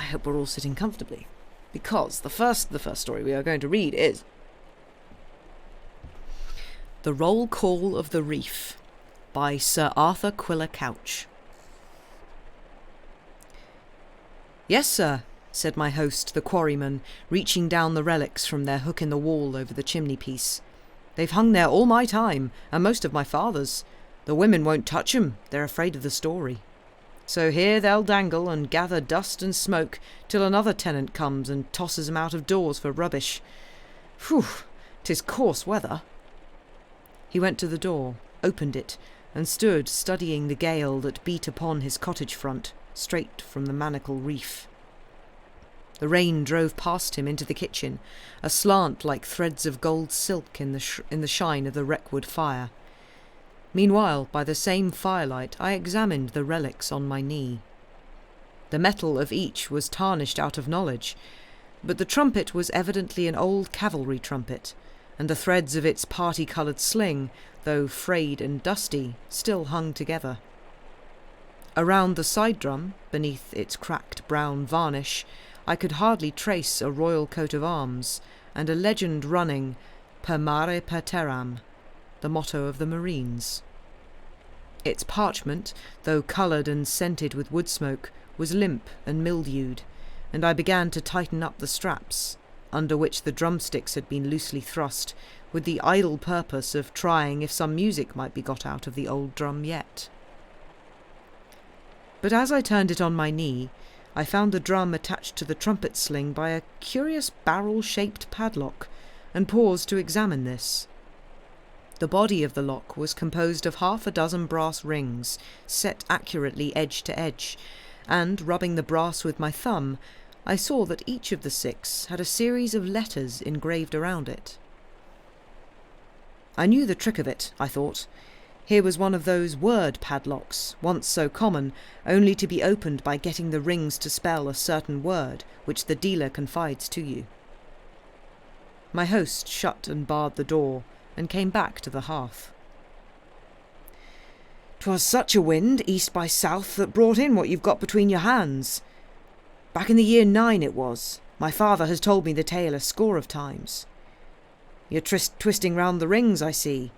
hope we're all sitting comfortably, because the first story we are going to read is The Roll-Call of the Reef by Sir Arthur Quiller-Couch. "Yes, sir," said my host, the quarryman, reaching down the relics from their hook in the wall over the chimney-piece. "They've hung there all my time, and most of my father's. The women won't touch 'em, they're afraid of the story. So here they'll dangle and gather dust and smoke till another tenant comes and tosses 'em out of doors for rubbish. Phew, 'tis coarse weather." He went to the door, opened it, and stood studying the gale that beat upon his cottage front, straight from the Manacle Reef. The rain drove past him into the kitchen, aslant like threads of gold silk in the shine of the wreckwood fire. Meanwhile, by the same firelight, I examined the relics on my knee. The metal of each was tarnished out of knowledge, but the trumpet was evidently an old cavalry trumpet, and the threads of its party-coloured sling, though frayed and dusty, still hung together. Around the side drum, beneath its cracked brown varnish, I could hardly trace a royal coat of arms, and a legend running, "Per mare per terram," the motto of the Marines. Its parchment, though coloured and scented with wood smoke, was limp and mildewed, and I began to tighten up the straps, under which the drumsticks had been loosely thrust, with the idle purpose of trying if some music might be got out of the old drum yet. But as I turned it on my knee, I found the drum attached to the trumpet sling by a curious barrel-shaped padlock, and paused to examine this. The body of the lock was composed of 6 brass rings, set accurately edge to edge, and, rubbing the brass with my thumb, I saw that each of the 6 had a series of letters engraved around it. I knew the trick of it, I thought. Here was one of those word padlocks, once so common, only to be opened by getting the rings to spell a certain word, which the dealer confides to you. My host shut and barred the door, and came back to the hearth. "'Twas such a wind, east by south, that brought in what you've got between your hands. Back in the year 9 it was. My father has told me the tale a score of times. You're twisting round the rings, I see,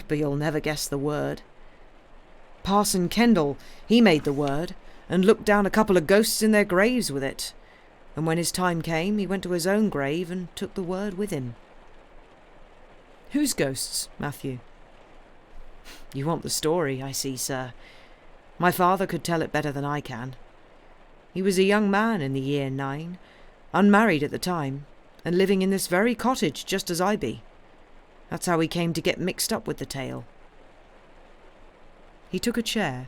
but you'll never guess the word. Parson Kendall, he made the word, and looked down a couple of ghosts in their graves with it, and when his time came he went to his own grave and took the word with him." "Whose ghosts, Matthew?" "You want the story, I see, sir. My father could tell it better than I can. He was a young man in the year 9, unmarried at the time, and living in this very cottage just as I be. That's how he came to get mixed up with the tale." He took a chair,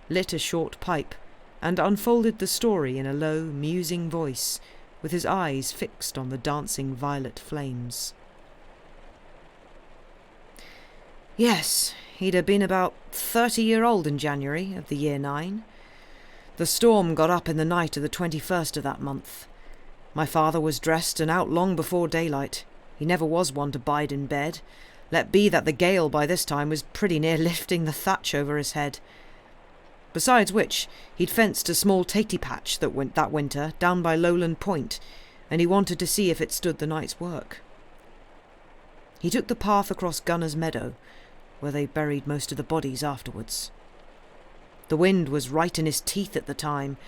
lit a short pipe, and unfolded the story in a low, musing voice, with his eyes fixed on the dancing violet flames. "Yes, he'd have been about 30-year-old in January of the year 9. The storm got up in the night of the 21st of that month. My father was dressed and out long before daylight. He never was one to bide in bed, let be that the gale by this time was pretty near lifting the thatch over his head. Besides which, he'd fenced a small tatey patch that winter down by Lowland Point, and he wanted to see if it stood the night's work. He took the path across Gunner's Meadow, where they buried most of the bodies afterwards. The wind was right in his teeth at the time,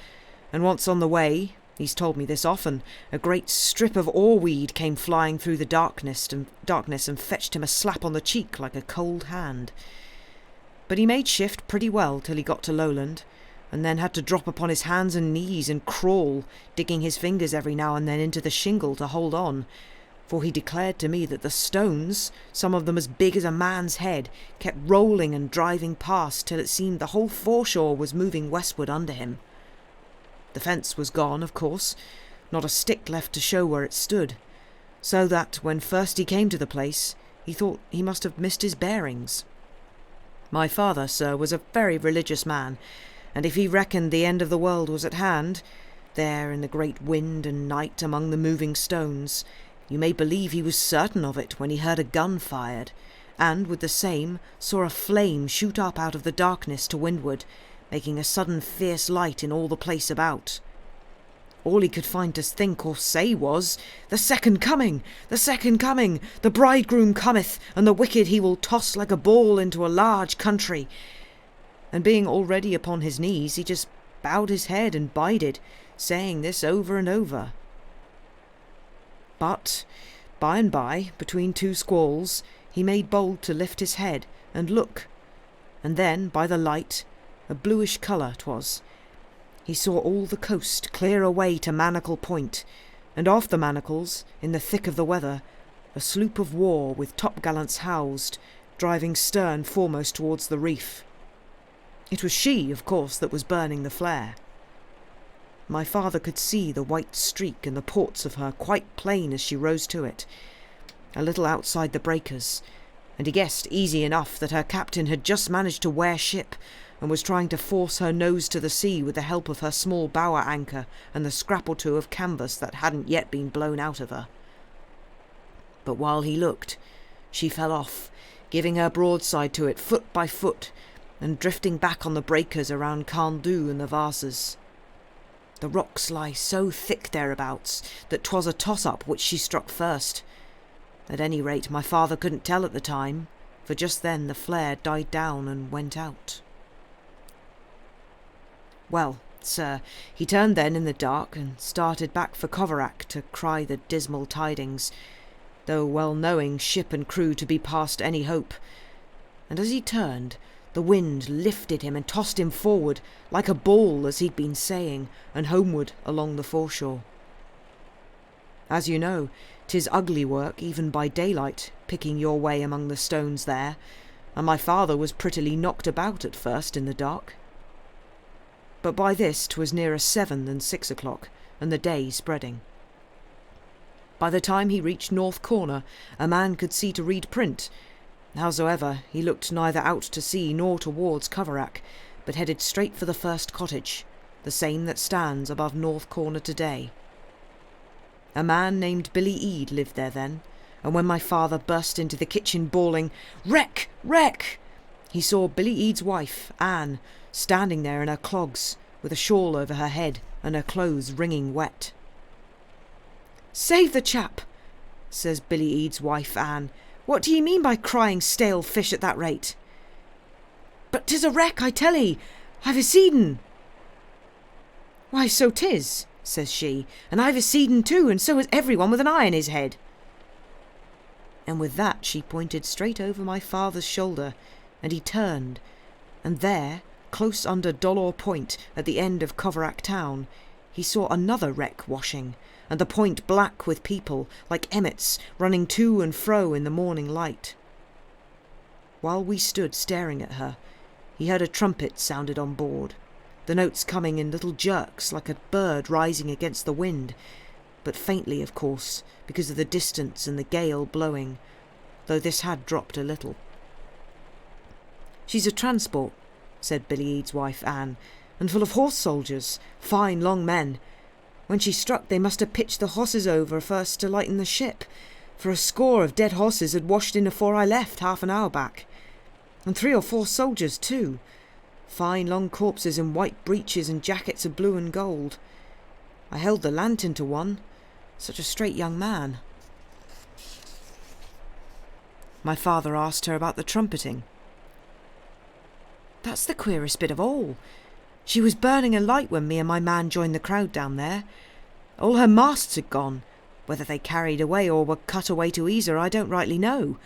and once on the way, he's told me this often, a great strip of oarweed came flying through the darkness and fetched him a slap on the cheek like a cold hand. But he made shift pretty well till he got to Lowland, and then had to drop upon his hands and knees and crawl, digging his fingers every now and then into the shingle to hold on, for he declared to me that the stones, some of them as big as a man's head, kept rolling and driving past till it seemed the whole foreshore was moving westward under him. The fence was gone, of course, not a stick left to show where it stood, so that, when first he came to the place, he thought he must have missed his bearings. My father, sir, was a very religious man, and if he reckoned the end of the world was at hand, there in the great wind and night among the moving stones, you may believe he was certain of it when he heard a gun fired, and, with the same, saw a flame shoot up out of the darkness to windward, making a sudden fierce light in all the place about. All he could find to think or say was, "The second coming! The second coming! The bridegroom cometh, and the wicked he will toss like a ball into a large country." And being already upon his knees, he just bowed his head and bided, saying this over and over. But by and by, between two squalls, he made bold to lift his head and look, and then, by the light, a bluish colour 'twas, he saw all the coast clear away to Manacle Point, and off the Manacles, in the thick of the weather, a sloop of war with topgallants housed, driving stern foremost towards the reef. It was she, of course, that was burning the flare. My father could see the white streak and the ports of her quite plain as she rose to it, a little outside the breakers, and he guessed easy enough that her captain had just managed to wear ship and was trying to force her nose to the sea with the help of her small bower anchor and the scrap or two of canvas that hadn't yet been blown out of her. But while he looked, she fell off, giving her broadside to it foot by foot, and drifting back on the breakers around Candu and the Vases. The rocks lie so thick thereabouts that 'twas a toss-up which she struck first. At any rate, my father couldn't tell at the time, for just then the flare died down and went out. Well, sir, he turned then in the dark and started back for Coverack to cry the dismal tidings, though well knowing ship and crew to be past any hope. And as he turned, the wind lifted him and tossed him forward, like a ball, as he'd been saying, and homeward along the foreshore. As you know, 'tis ugly work, even by daylight, picking your way among the stones there, and my father was prettily knocked about at first in the dark. But by this 'twas nearer 7 than 6 o'clock, and the day spreading. By the time he reached North Corner, a man could see to read print. Howsoever, he looked neither out to sea nor towards Coverack, but headed straight for the first cottage, the same that stands above North Corner today. A man named Billy Eade lived there then, and when my father burst into the kitchen bawling, "Wreck! Wreck!" he saw Billy Eade's wife, Anne, standing there in her clogs, with a shawl over her head and her clothes wringing wet. "Save the chap," says Billy Eade's wife, Anne. "What do ye mean by crying stale fish at that rate?" "But 'tis a wreck, I tell 'ee. I've a seeden." "Why, so 'tis," says she, "and I've a seeden too, and so has everyone with an eye in his head." And with that she pointed straight over my father's shoulder, and he turned, and there, close under Dolor Point, at the end of Coverack town, he saw another wreck washing, and the point black with people, like emmets, running to and fro in the morning light. While we stood staring at her, he heard a trumpet sounded on board, the notes coming in little jerks like a bird rising against the wind, but faintly, of course, because of the distance and the gale blowing, though this had dropped a little. "She's a transport," said Billy Eade's wife, Anne, "and full of horse soldiers, fine long men. When she struck they must have pitched the horses over first to lighten the ship, for a score of dead horses had washed in afore I left half an hour back. And 3 or 4 soldiers too, fine long corpses in white breeches and jackets of blue and gold. I held the lantern to one, such a straight young man." My father asked her about the trumpeting. "That's the queerest bit of all. She was burning a light when me and my man joined the crowd down there. All her masts had gone. Whether they carried away or were cut away to ease her, I don't rightly know.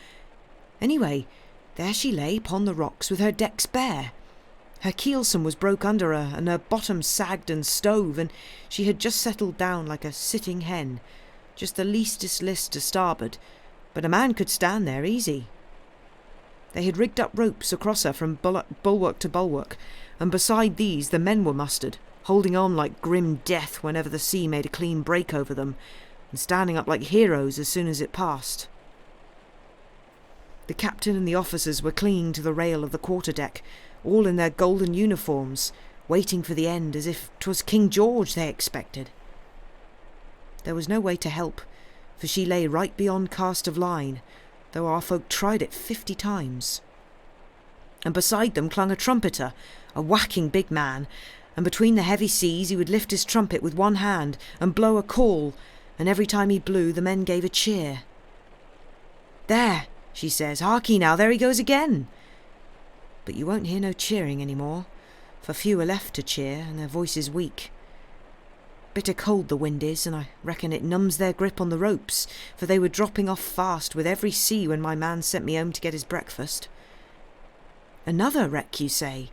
Anyway, there she lay upon the rocks with her decks bare. Her keelson was broke under her, and her bottom sagged and stove, and she had just settled down like a sitting hen, just the leastest list to starboard, but a man could stand there easy. They had rigged up ropes across her from bulwark to bulwark, and beside these the men were mustered, holding on like grim death whenever the sea made a clean break over them, and standing up like heroes as soon as it passed. The captain and the officers were clinging to the rail of the quarter-deck, all in their golden uniforms, waiting for the end as if 'twas King George they expected. There was no way to help, for she lay right beyond cast of line, though our folk tried it 50 times. And beside them clung a trumpeter, a whacking big man, and between the heavy seas he would lift his trumpet with one hand and blow a call, and every time he blew the men gave a cheer. "There," she says, "harkee now, there he goes again." But you won't hear no cheering any more, for few are left to cheer, and their voices weak. Bitter cold the wind is, and I reckon it numbs their grip on the ropes, for they were dropping off fast with every sea when my man sent me home to get his breakfast. Another wreck, you say?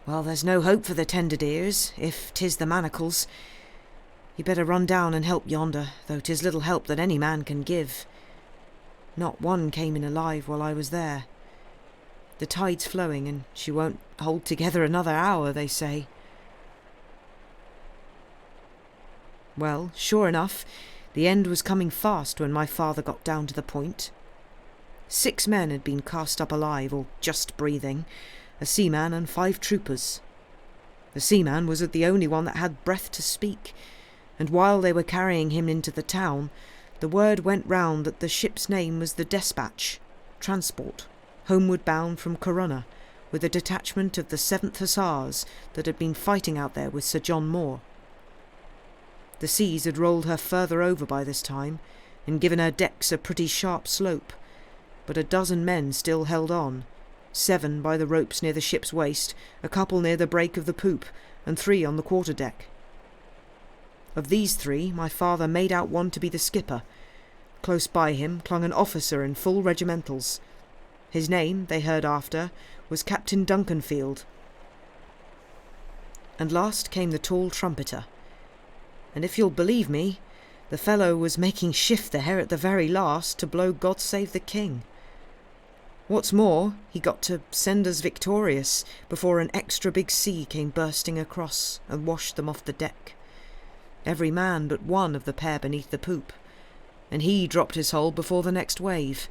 Well, there's no hope for the tender dears, if 'tis the manacles. You better run down and help yonder, though 'tis little help that any man can give. Not one came in alive while I was there. The tide's flowing, and she won't hold together another hour, they say. Well, sure enough, the end was coming fast when my father got down to the point. 6 men had been cast up alive, or just breathing, a seaman and 5 troopers. The seaman was the only one that had breath to speak, and while they were carrying him into the town, the word went round that the ship's name was the Despatch, transport, homeward bound from Corunna, with a detachment of the 7th Hussars that had been fighting out there with Sir John Moore. The seas had rolled her further over by this time, and given her decks a pretty sharp slope, but a dozen men still held on, 7 by the ropes near the ship's waist, a couple near the break of the poop, and 3 on the quarter-deck. Of these 3, my father made out one to be the skipper. Close by him clung an officer in full regimentals. His name, they heard after, was Captain Duncanfield. And last came the tall trumpeter. And if you'll believe me, the fellow was making shift there at the very last to blow God Save the King. What's more, he got to send us victorious before an extra big sea came bursting across and washed them off the deck. Every man but one of the pair beneath the poop, and he dropped his hold before the next wave,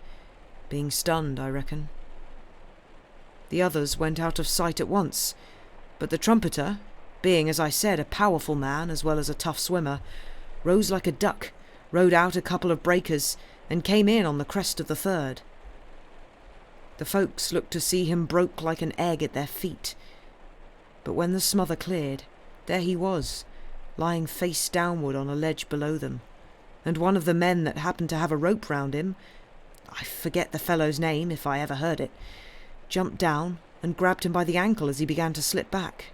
being stunned, I reckon. The others went out of sight at once, but the trumpeter, being, as I said, a powerful man as well as a tough swimmer, rose like a duck, rode out a couple of breakers, and came in on the crest of the third. The folks looked to see him broke like an egg at their feet, but when the smother cleared, there he was, lying face downward on a ledge below them, and one of the men that happened to have a rope round him, I forget the fellow's name if I ever heard it, jumped down and grabbed him by the ankle as he began to slip back.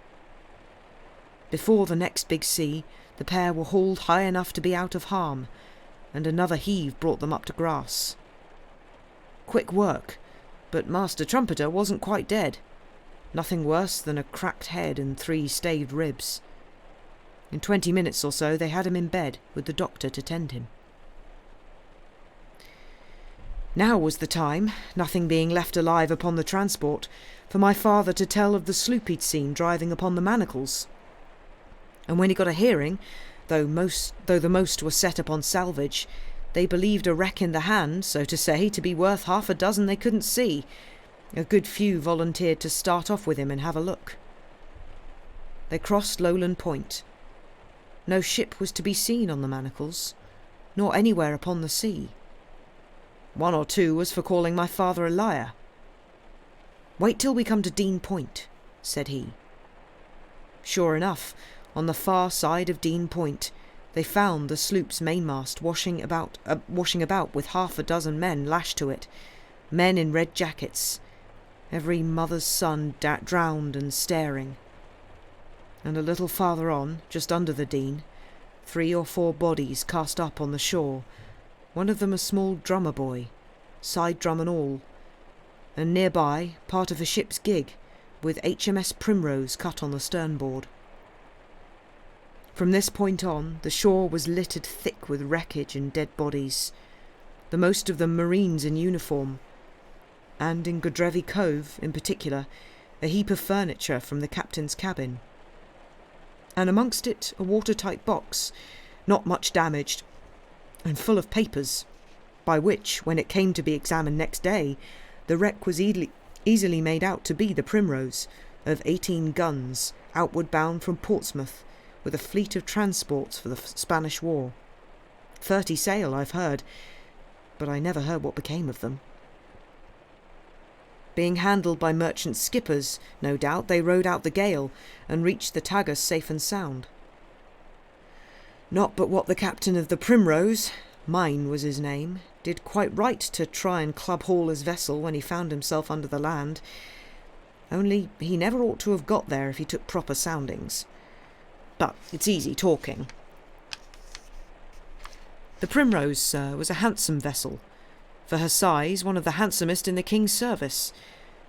Before the next big sea, the pair were hauled high enough to be out of harm, and another heave brought them up to grass. Quick work, but Master Trumpeter wasn't quite dead. Nothing worse than a cracked head and 3 staved ribs. In 20 minutes or so they had him in bed, with the doctor to tend him. Now was the time, nothing being left alive upon the transport, for my father to tell of the sloop he'd seen driving upon the manacles. And when he got a hearing, though the most were set upon salvage, they believed a wreck in the hand, so to say, to be worth 6 they couldn't see. A good few volunteered to start off with him and have a look. They crossed Lowland Point. No ship was to be seen on the manacles, nor anywhere upon the sea. 1 or 2 was for calling my father a liar. "Wait till we come to Dean Point," said he. Sure enough, on the far side of Dean Point, they found the sloop's mainmast washing about with 6 men lashed to it, men in red jackets, every mother's son drowned and staring. And a little farther on, just under the Dean, 3 or 4 bodies cast up on the shore, one of them a small drummer boy, side drum and all, and nearby part of a ship's gig, with HMS Primrose cut on the sternboard. From this point on, the shore was littered thick with wreckage and dead bodies, the most of them Marines in uniform, and in Godrevy Cove, in particular, a heap of furniture from the captain's cabin, and amongst it a watertight box, not much damaged, and full of papers, by which, when it came to be examined next day, the wreck was easily made out to be the Primrose, of 18 guns, outward bound from Portsmouth, with a fleet of transports for the Spanish War. 30 sail, I've heard, but I never heard what became of them. Being handled by merchant skippers, no doubt, they rode out the gale and reached the Tagus safe and sound. Not but what the captain of the Primrose, mine was his name, did quite right to try and club-haul his vessel when he found himself under the land. Only he never ought to have got there if he took proper soundings. But it's easy talking. The Primrose, sir, was a handsome vessel. For her size, one of the handsomest in the King's service,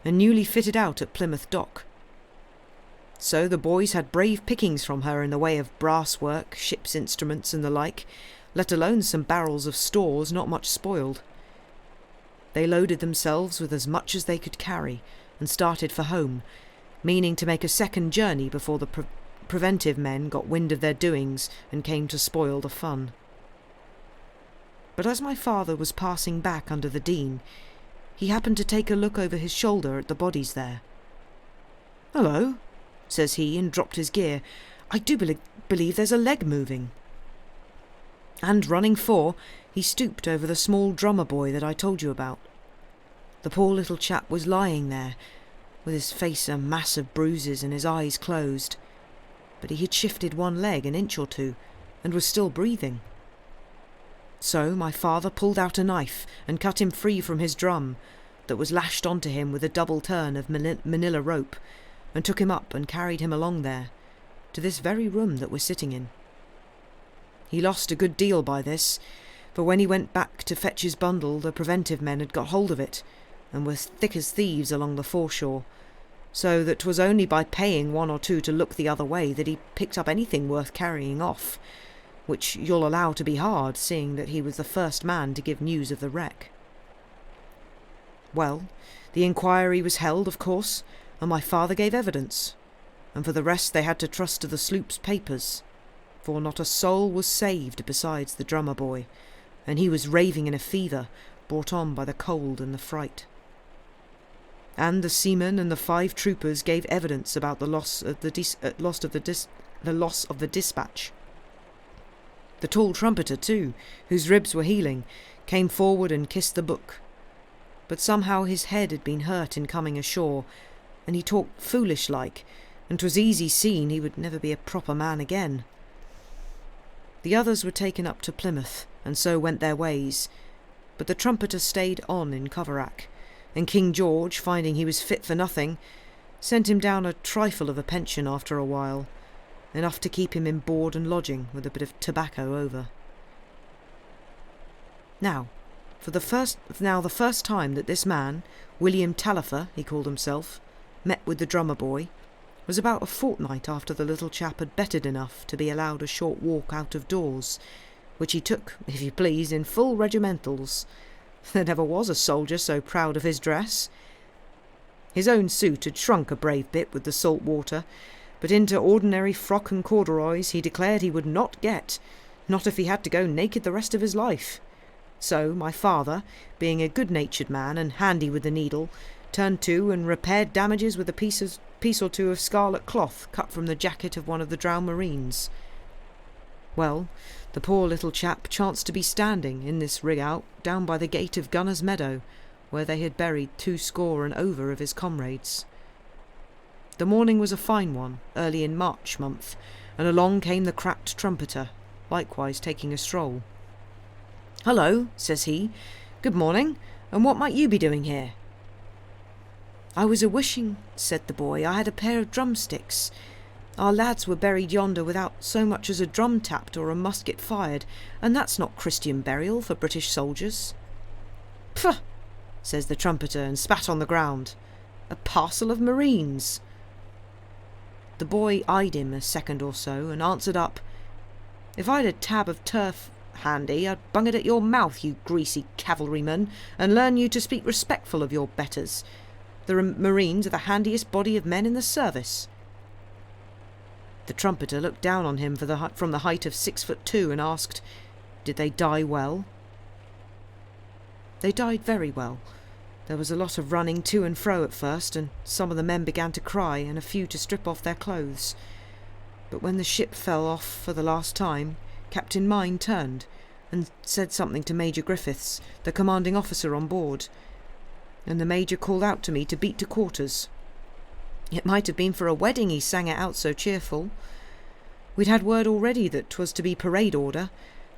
and newly fitted out at Plymouth Dock. So the boys had brave pickings from her in the way of brass work, ship's instruments and the like, let alone some barrels of stores not much spoiled. They loaded themselves with as much as they could carry, and started for home, meaning to make a second journey before the preventive men got wind of their doings and came to spoil the fun. But as my father was passing back under the Dean, he happened to take a look over his shoulder at the bodies there. "Hello," says he, and dropped his gear. "I do believe there's a leg moving." And running for, he stooped over the small drummer boy that I told you about. The poor little chap was lying there, with his face a mass of bruises and his eyes closed, but he had shifted one leg an inch or two, and was still breathing. So my father pulled out a knife and cut him free from his drum, that was lashed onto him with a double turn of manila rope, and took him up and carried him along there, to this very room that we're sitting in. He lost a good deal by this, for when he went back to fetch his bundle, the preventive men had got hold of it, and were thick as thieves along the foreshore, so that 'twas only by paying one or two to look the other way that he picked up anything worth carrying off, which you'll allow to be hard, seeing that he was the first man to give news of the wreck. Well, the inquiry was held, of course, and my father gave evidence, and for the rest they had to trust to the sloop's papers, for not a soul was saved besides the drummer boy, and he was raving in a fever, brought on by the cold and the fright. And the seamen and the 5 troopers gave evidence about the loss of the dispatch. The tall trumpeter, too, whose ribs were healing, came forward and kissed the book. But somehow his head had been hurt in coming ashore, and he talked foolish-like, and 'twas easy seen he would never be a proper man again. The others were taken up to Plymouth, and so went their ways, but the trumpeter stayed on in Coverack, and King George, finding he was fit for nothing, sent him down a trifle of a pension after a while, enough to keep him in board and lodging with a bit of tobacco over. Now, the first time that this man, William Taillefer, he called himself, met with the drummer boy, was about a fortnight after the little chap had bettered enough to be allowed a short walk out of doors, which he took, if you please, in full regimentals. There never was a soldier so proud of his dress. His own suit had shrunk a brave bit with the salt water, but into ordinary frock and corduroys he declared he would not get, not if he had to go naked the rest of his life. So my father, being a good-natured man and handy with the needle, turned to and repaired damages with a piece or two of scarlet cloth cut from the jacket of one of the drowned marines. Well, the poor little chap chanced to be standing in this rig-out down by the gate of Gunner's Meadow, where they had buried 200 and over of his comrades. The morning was a fine one, early in March month, and along came the cracked trumpeter, likewise taking a stroll. "Hello," says he. "Good morning, and what might you be doing here?" "I was a-wishing," said the boy, "I had a pair of drumsticks. Our lads were buried yonder without so much as a drum tapped or a musket fired, and that's not Christian burial for British soldiers." "Pfft," says the trumpeter, and spat on the ground. "A parcel of marines." The boy eyed him a second or so, and answered up, "If I'd a tab of turf handy, I'd bung it at your mouth, you greasy cavalryman, and learn you to speak respectful of your betters. The marines are the handiest body of men in the service." The trumpeter looked down on him from the height of 6'2" and asked, "Did they die well?" "They died very well. There was a lot of running to and fro at first, and some of the men began to cry, and a few to strip off their clothes. But when the ship fell off for the last time, Captain Mine turned and said something to Major Griffiths, the commanding officer on board, and the Major called out to me to beat to quarters. It might have been for a wedding he sang it out so cheerful. We'd had word already that 'twas to be parade order,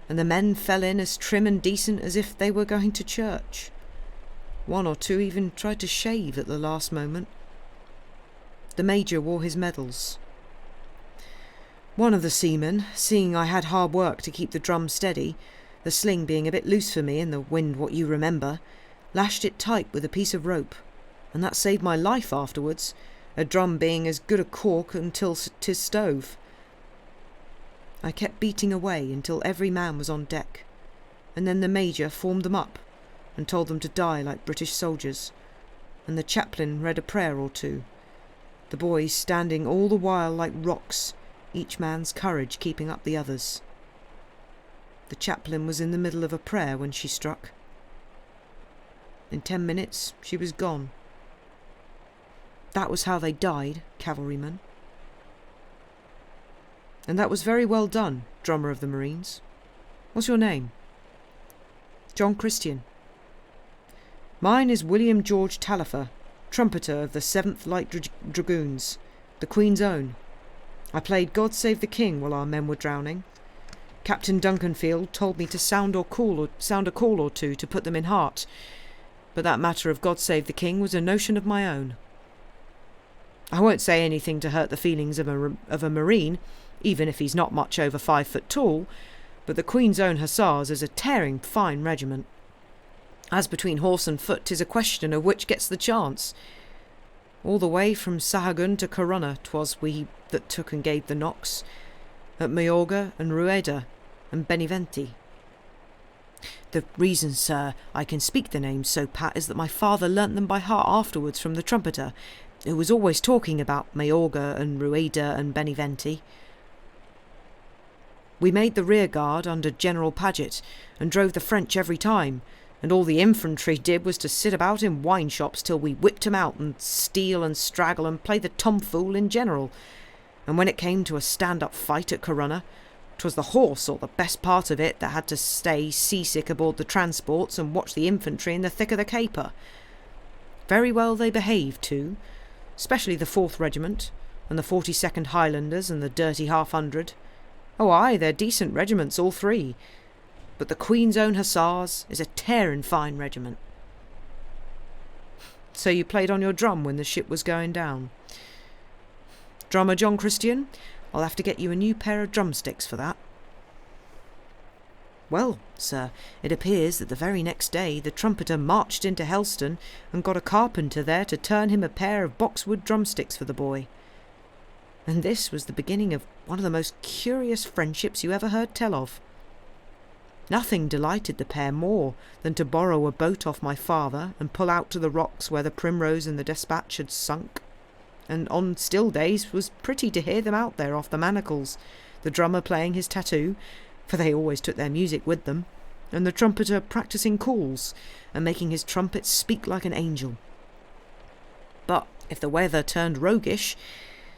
and the men fell in as trim and decent as if they were going to church. One or two even tried to shave at the last moment. The Major wore his medals. One of the seamen, seeing I had hard work to keep the drum steady, the sling being a bit loose for me and the wind what you remember, lashed it tight with a piece of rope, and that saved my life afterwards, a drum being as good a cork until 'tis stove. I kept beating away until every man was on deck, and then the Major formed them up and told them to die like British soldiers, and the chaplain read a prayer or two, the boys standing all the while like rocks, each man's courage keeping up the others. The chaplain was in the middle of a prayer when she struck. In 10 minutes she was gone. That was how they died, cavalrymen. And that was very well done, drummer of the Marines. What's your name? John Christian. Mine is William George Taillefer, trumpeter of the 7th Light Dragoons, the Queen's Own. I played God Save the King while our men were drowning. Captain Duncanfield told me to sound a call or two to put them in heart, but that matter of God Save the King was a notion of my own. I won't say anything to hurt the feelings of a Marine, even if he's not much over 5 foot tall, but the Queen's Own Hussars is a tearing fine regiment. As between horse and foot, 'tis a question of which gets the chance. All the way from Sahagun to Corunna 'twas we that took and gave the knocks, at Mayorga and Rueda and Beneventi. The reason, sir, I can speak the names so pat is that my father learnt them by heart afterwards from the trumpeter, who was always talking about Mayorga and Rueda and Beneventi. We made the rear guard under General Paget and drove the French every time, and all the infantry did was to sit about in wine shops till we whipped 'em out and steal and straggle and play the tomfool in general. And when it came to a stand-up fight at Corunna, 'twas the horse, or the best part of it, that had to stay seasick aboard the transports and watch the infantry in the thick of the caper. Very well they behaved too, especially the 4th Regiment, and the 42nd Highlanders and the Dirty Half-Hundred. Oh aye, they're decent regiments all three, but the Queen's Own Hussars is a tearing fine regiment. So you played on your drum when the ship was going down. Drummer John Christian, I'll have to get you a new pair of drumsticks for that. Well, sir, it appears that the very next day the trumpeter marched into Helston and got a carpenter there to turn him a pair of boxwood drumsticks for the boy. And this was the beginning of one of the most curious friendships you ever heard tell of. Nothing delighted the pair more than to borrow a boat off my father and pull out to the rocks where the Primrose and the Despatch had sunk, and on still days was pretty to hear them out there off the manacles, the drummer playing his tattoo, for they always took their music with them, and the trumpeter practising calls and making his trumpet speak like an angel. But if the weather turned ruffish,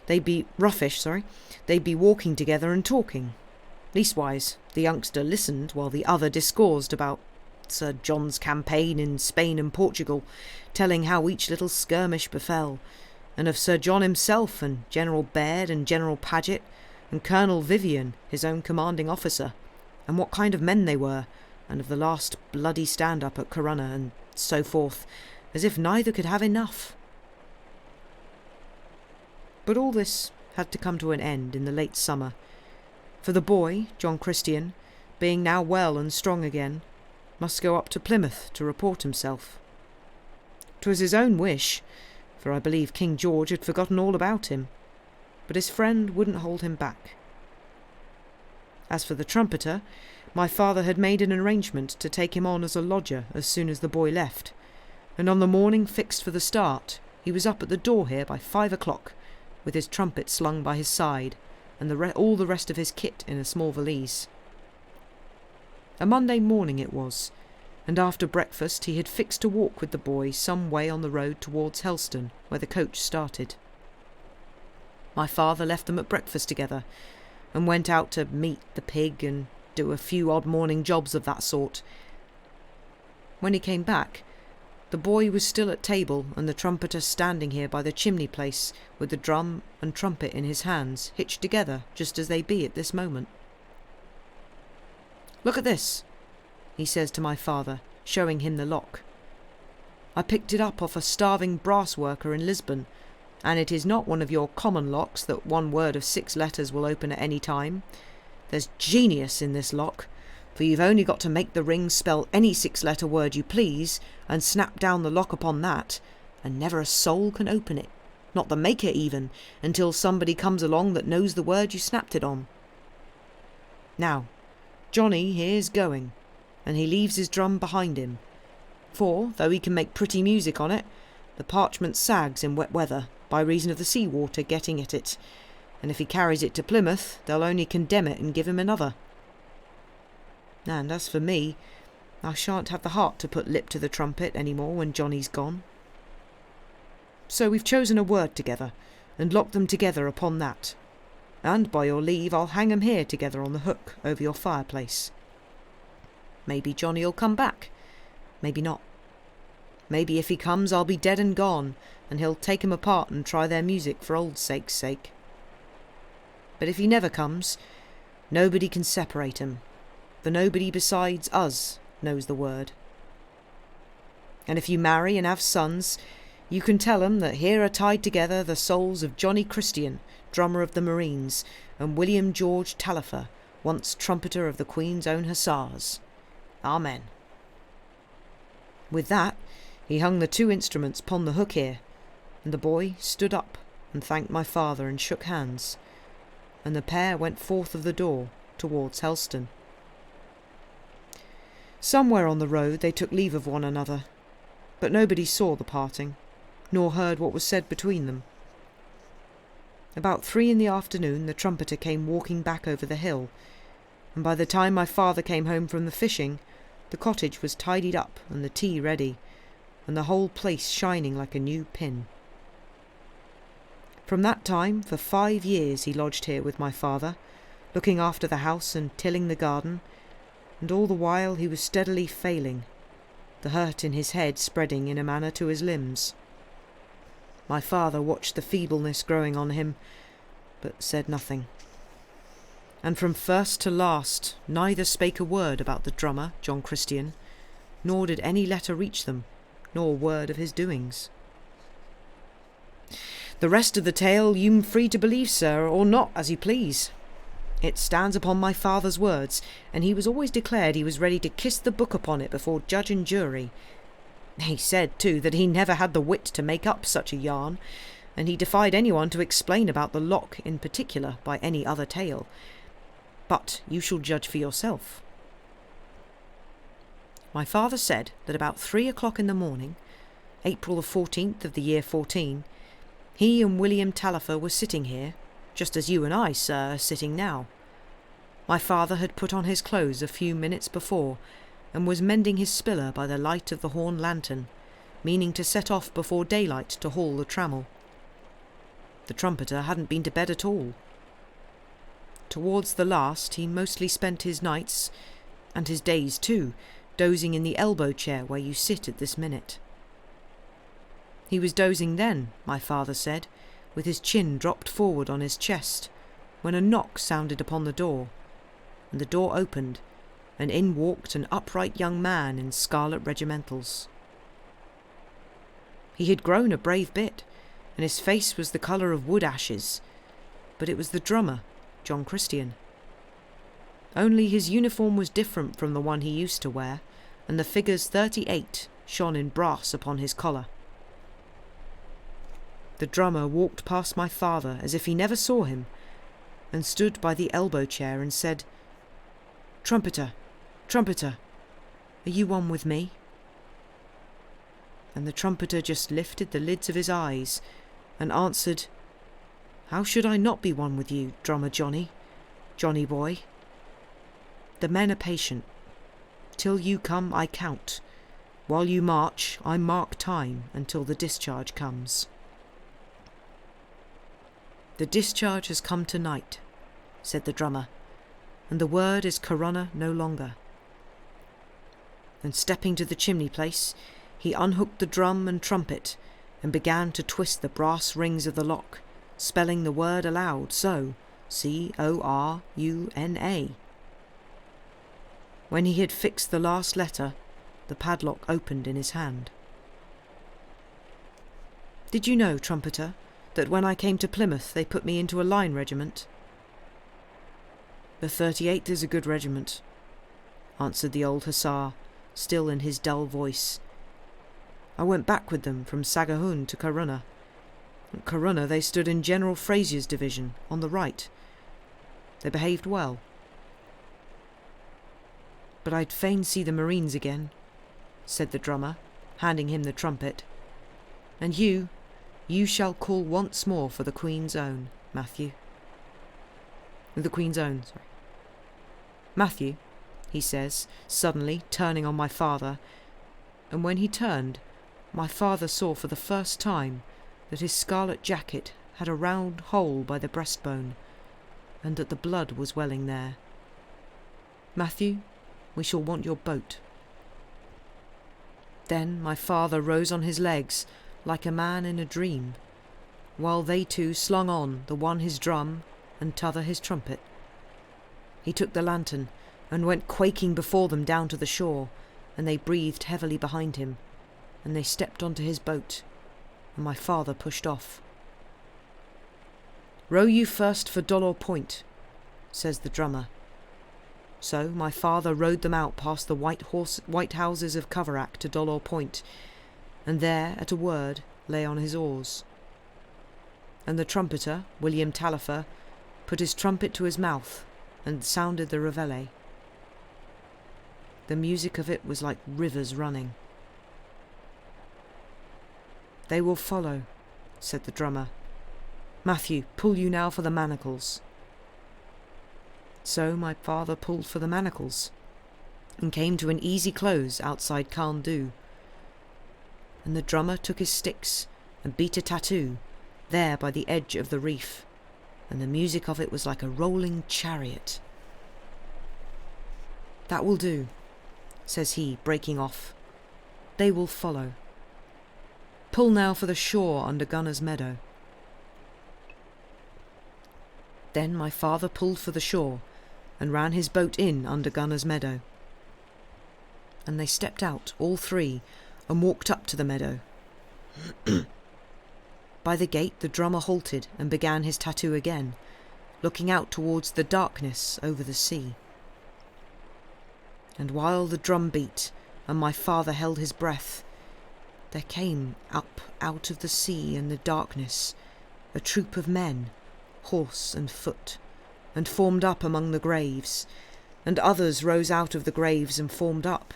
they'd be walking together and talking. Leastwise, the youngster listened while the other discoursed about Sir John's campaign in Spain and Portugal, telling how each little skirmish befell, and of Sir John himself and General Baird and General Paget and Colonel Vivian, his own commanding officer, and what kind of men they were, and of the last bloody stand-up at Corunna, and so forth, as if neither could have enough. But all this had to come to an end in the late summer, for the boy, John Christian, being now well and strong again, must go up to Plymouth to report himself. 'Twas his own wish, for I believe King George had forgotten all about him, but his friend wouldn't hold him back. As for the trumpeter, my father had made an arrangement to take him on as a lodger as soon as the boy left, and on the morning fixed for the start he was up at the door here by 5 o'clock, with his trumpet slung by his side, and all the rest of his kit in a small valise. A Monday morning it was, and after breakfast he had fixed to walk with the boy some way on the road towards Helston, where the coach started. My father left them at breakfast together, and went out to meet the pig and do a few odd morning jobs of that sort. When he came back, The boy was still at table, and the trumpeter standing here by the chimney place with the drum and trumpet in his hands, hitched together just as they be at this moment. "Look at this," he says to my father, showing him the lock. "I picked it up off a starving brass worker in Lisbon, and it is not one of your common locks that one word of 6 letters will open at any time. There's genius in this lock, for you've only got to make the ring spell any 6-letter word you please, and snap down the lock upon that, and never a soul can open it, not the maker even, until somebody comes along that knows the word you snapped it on. Now, Johnny here's going, and he leaves his drum behind him, for, though he can make pretty music on it, the parchment sags in wet weather, by reason of the sea water getting at it, and if he carries it to Plymouth, they'll only condemn it and give him another. And as for me, I shan't have the heart to put lip to the trumpet any more when Johnny's gone. So we've chosen a word together, and locked them together upon that, and by your leave I'll hang 'em here together on the hook over your fireplace. Maybe Johnny'll come back, maybe not. Maybe if he comes I'll be dead and gone, and he'll take 'em apart and try their music for old sake's sake. But if he never comes, nobody can separate 'em, for nobody besides us knows the word. And if you marry and have sons, you can tell 'em that here are tied together the souls of Johnny Christian, drummer of the Marines, and William George Taillefer, once trumpeter of the Queen's Own Hussars. Amen." With that, he hung the 2 instruments upon the hook here, and the boy stood up and thanked my father and shook hands, and the pair went forth of the door towards Helston. Somewhere on the road they took leave of one another, but nobody saw the parting, nor heard what was said between them. About 3 in the afternoon the trumpeter came walking back over the hill, and by the time my father came home from the fishing, the cottage was tidied up and the tea ready, and the whole place shining like a new pin. From that time, for 5 years he lodged here with my father, looking after the house and tilling the garden, and all the while he was steadily failing, the hurt in his head spreading in a manner to his limbs. My father watched the feebleness growing on him, but said nothing. And from first to last neither spake a word about the drummer, John Christian, nor did any letter reach them, nor word of his doings. The rest of the tale you'm free to believe, sir, or not, as you please. It stands upon my father's words, and he was always declared he was ready to kiss the book upon it before judge and jury. He said, too, that he never had the wit to make up such a yarn, and he defied anyone to explain about the lock in particular by any other tale. But you shall judge for yourself. My father said that about 3 o'clock in the morning, April the 14th of the year 14, he and William Taillefer were sitting here, just as you and I, sir, are sitting now. My father had put on his clothes a few minutes before, and was mending his spiller by the light of the horn lantern, meaning to set off before daylight to haul the trammel. The trumpeter hadn't been to bed at all. Towards the last he mostly spent his nights, and his days too, dozing in the elbow chair where you sit at this minute. He was dozing then, my father said, with his chin dropped forward on his chest, when a knock sounded upon the door, and the door opened, and in walked an upright young man in scarlet regimentals. He had grown a brave bit, and his face was the colour of wood ashes, but it was the drummer, John Christian. Only his uniform was different from the one he used to wear, and the figures 38 shone in brass upon his collar. The drummer walked past my father as if he never saw him, and stood by the elbow chair and said, "Trumpeter, trumpeter, are you one with me?" And the trumpeter just lifted the lids of his eyes and answered, "How should I not be one with you, drummer Johnny, Johnny boy? The men are patient. Till you come I count. While you march I mark time until the discharge comes." "The discharge has come tonight," said the drummer, "and the word is Corunna no longer." And stepping to the chimney place, He unhooked the drum and trumpet and began to twist the brass rings of the lock, spelling the word aloud, so, C-O-R-U-N-A. When he had fixed the last letter, the padlock opened in his hand. "Did you know, trumpeter, that when I came to Plymouth they put me into a line regiment?" "The 38th is a good regiment," answered the old hussar, still in his dull voice. "I went back with them from Sagahoon to Corunna. At Corunna they stood in General Frazier's division, on the right. They behaved well. But I'd fain see the Marines again," said the drummer, handing him the trumpet. "And you shall call once more for the Queen's Own, Matthew." "The Queen's Own, sorry. Matthew," he says, suddenly turning on my father, and when he turned, my father saw for the first time that his scarlet jacket had a round hole by the breastbone, and that the blood was welling there. "Matthew, we shall want your boat." Then my father rose on his legs like a man in a dream, while they two slung on, the one his drum and t'other his trumpet. He took the lantern and went quaking before them down to the shore, and they breathed heavily behind him, and they stepped onto his boat, and my father pushed off. "Row you first for Dolor Point," says the drummer. So my father rowed them out past the white houses of Coverack to Dolor Point, and there, at a word, lay on his oars. And the trumpeter, William Taillefer, put his trumpet to his mouth and sounded the reveille. The music of it was like rivers running. "They will follow," said the drummer. "Matthew, pull you now for the manacles." So my father pulled for the manacles, and came to an easy close outside Carn Du. And the drummer took his sticks and beat a tattoo, there by the edge of the reef, and the music of it was like a rolling chariot. "That will do," says he, breaking off. "They will follow. Pull now for the shore under Gunner's Meadow." Then my father pulled for the shore, and ran his boat in under Gunner's Meadow. And they stepped out, all three, and walked up to the meadow. By the gate the drummer halted and began his tattoo again, looking out towards the darkness over the sea. And while the drum beat, and my father held his breath, there came up out of the sea and the darkness a troop of men, horse and foot, and formed up among the graves, and others rose out of the graves and formed up,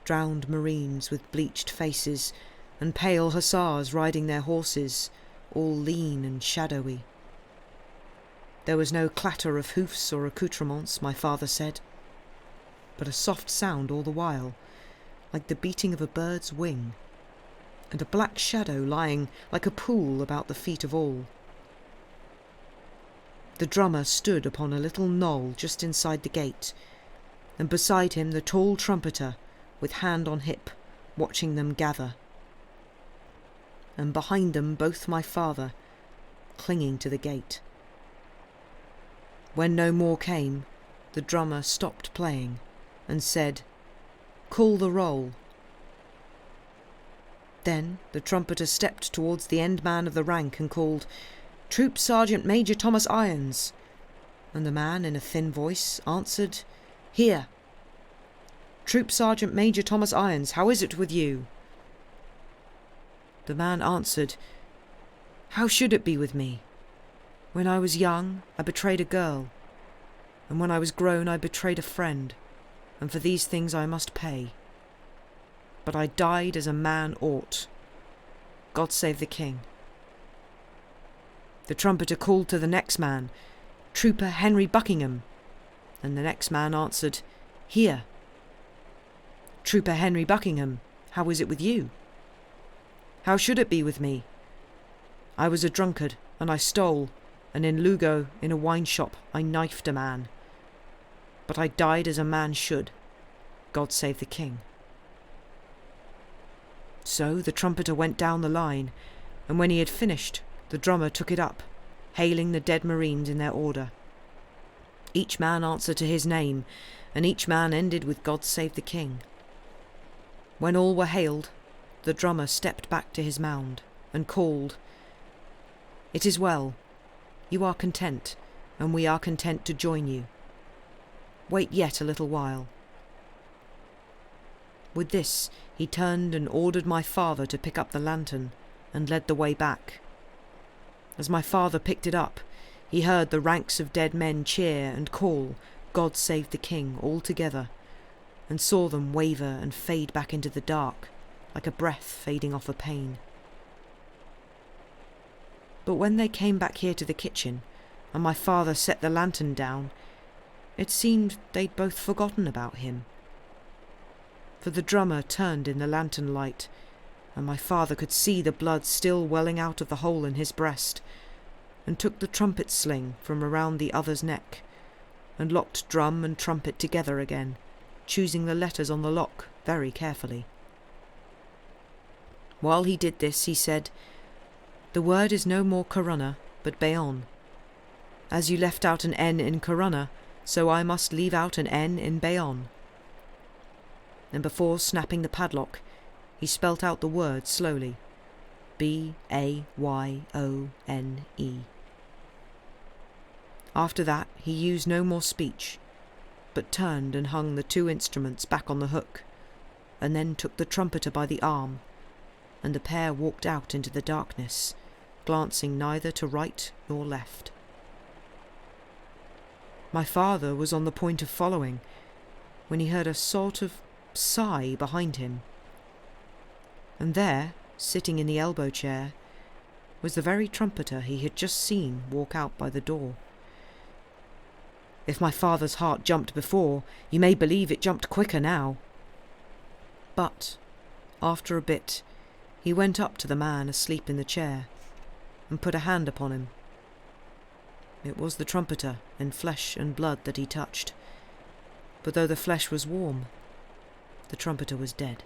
drowned Marines with bleached faces, and pale hussars riding their horses, all lean and shadowy. There was no clatter of hoofs or accoutrements, my father said, but a soft sound all the while, like the beating of a bird's wing, and a black shadow lying like a pool about the feet of all. The drummer stood upon a little knoll just inside the gate, and beside him the tall trumpeter, with hand on hip, watching them gather. And behind them both my father, clinging to the gate. When no more came, the drummer stopped playing, and said, "Call the roll." Then the trumpeter stepped towards the end man of the rank and called, "Troop Sergeant Major Thomas Irons," and the man in a thin voice answered, "Here." "Troop Sergeant Major Thomas Irons, how is it with you?" The man answered, "How should it be with me? When I was young, I betrayed a girl, and when I was grown, I betrayed a friend, and for these things I must pay. But I died as a man ought. God save the King." The trumpeter called to the next man, "Trooper Henry Buckingham," and the next man answered, "Here." "Trooper Henry Buckingham, how is it with you?" "How should it be with me? I was a drunkard, and I stole, and in Lugo, in a wine shop, I knifed a man. But I died as a man should. God save the King." So the trumpeter went down the line, and when he had finished, the drummer took it up, hailing the dead Marines in their order. Each man answered to his name, and each man ended with God Save the King. When all were hailed, the drummer stepped back to his mound and called, "It is well. You are content, and we are content to join you. Wait yet a little while." With this, he turned and ordered my father to pick up the lantern and led the way back. As my father picked it up, he heard the ranks of dead men cheer and call, "God Save the King," all together, and saw them waver and fade back into the dark, like a breath fading off a pane. But when they came back here to the kitchen, and my father set the lantern down, it seemed they'd both forgotten about him. For the drummer turned in the lantern light, and my father could see the blood still welling out of the hole in his breast, and took the trumpet sling from around the other's neck, and locked drum and trumpet together again, choosing the letters on the lock very carefully. While he did this, he said, "The word is no more Corunna, but Bayonne. As you left out an N in Corunna, so I must leave out an N in Bayonne." And before snapping the padlock, he spelt out the word slowly, B-A-Y-O-N-E. After that, he used no more speech, but turned and hung the two instruments back on the hook, and then took the trumpeter by the arm, and the pair walked out into the darkness, glancing neither to right nor left. My father was on the point of following, when he heard a sort of sigh behind him. And there, sitting in the elbow chair, was the very trumpeter he had just seen walk out by the door. If my father's heart jumped before, you may believe it jumped quicker now. But, after a bit, he went up to the man asleep in the chair, and put a hand upon him. It was the trumpeter in flesh and blood that he touched, but though the flesh was warm, the trumpeter was dead.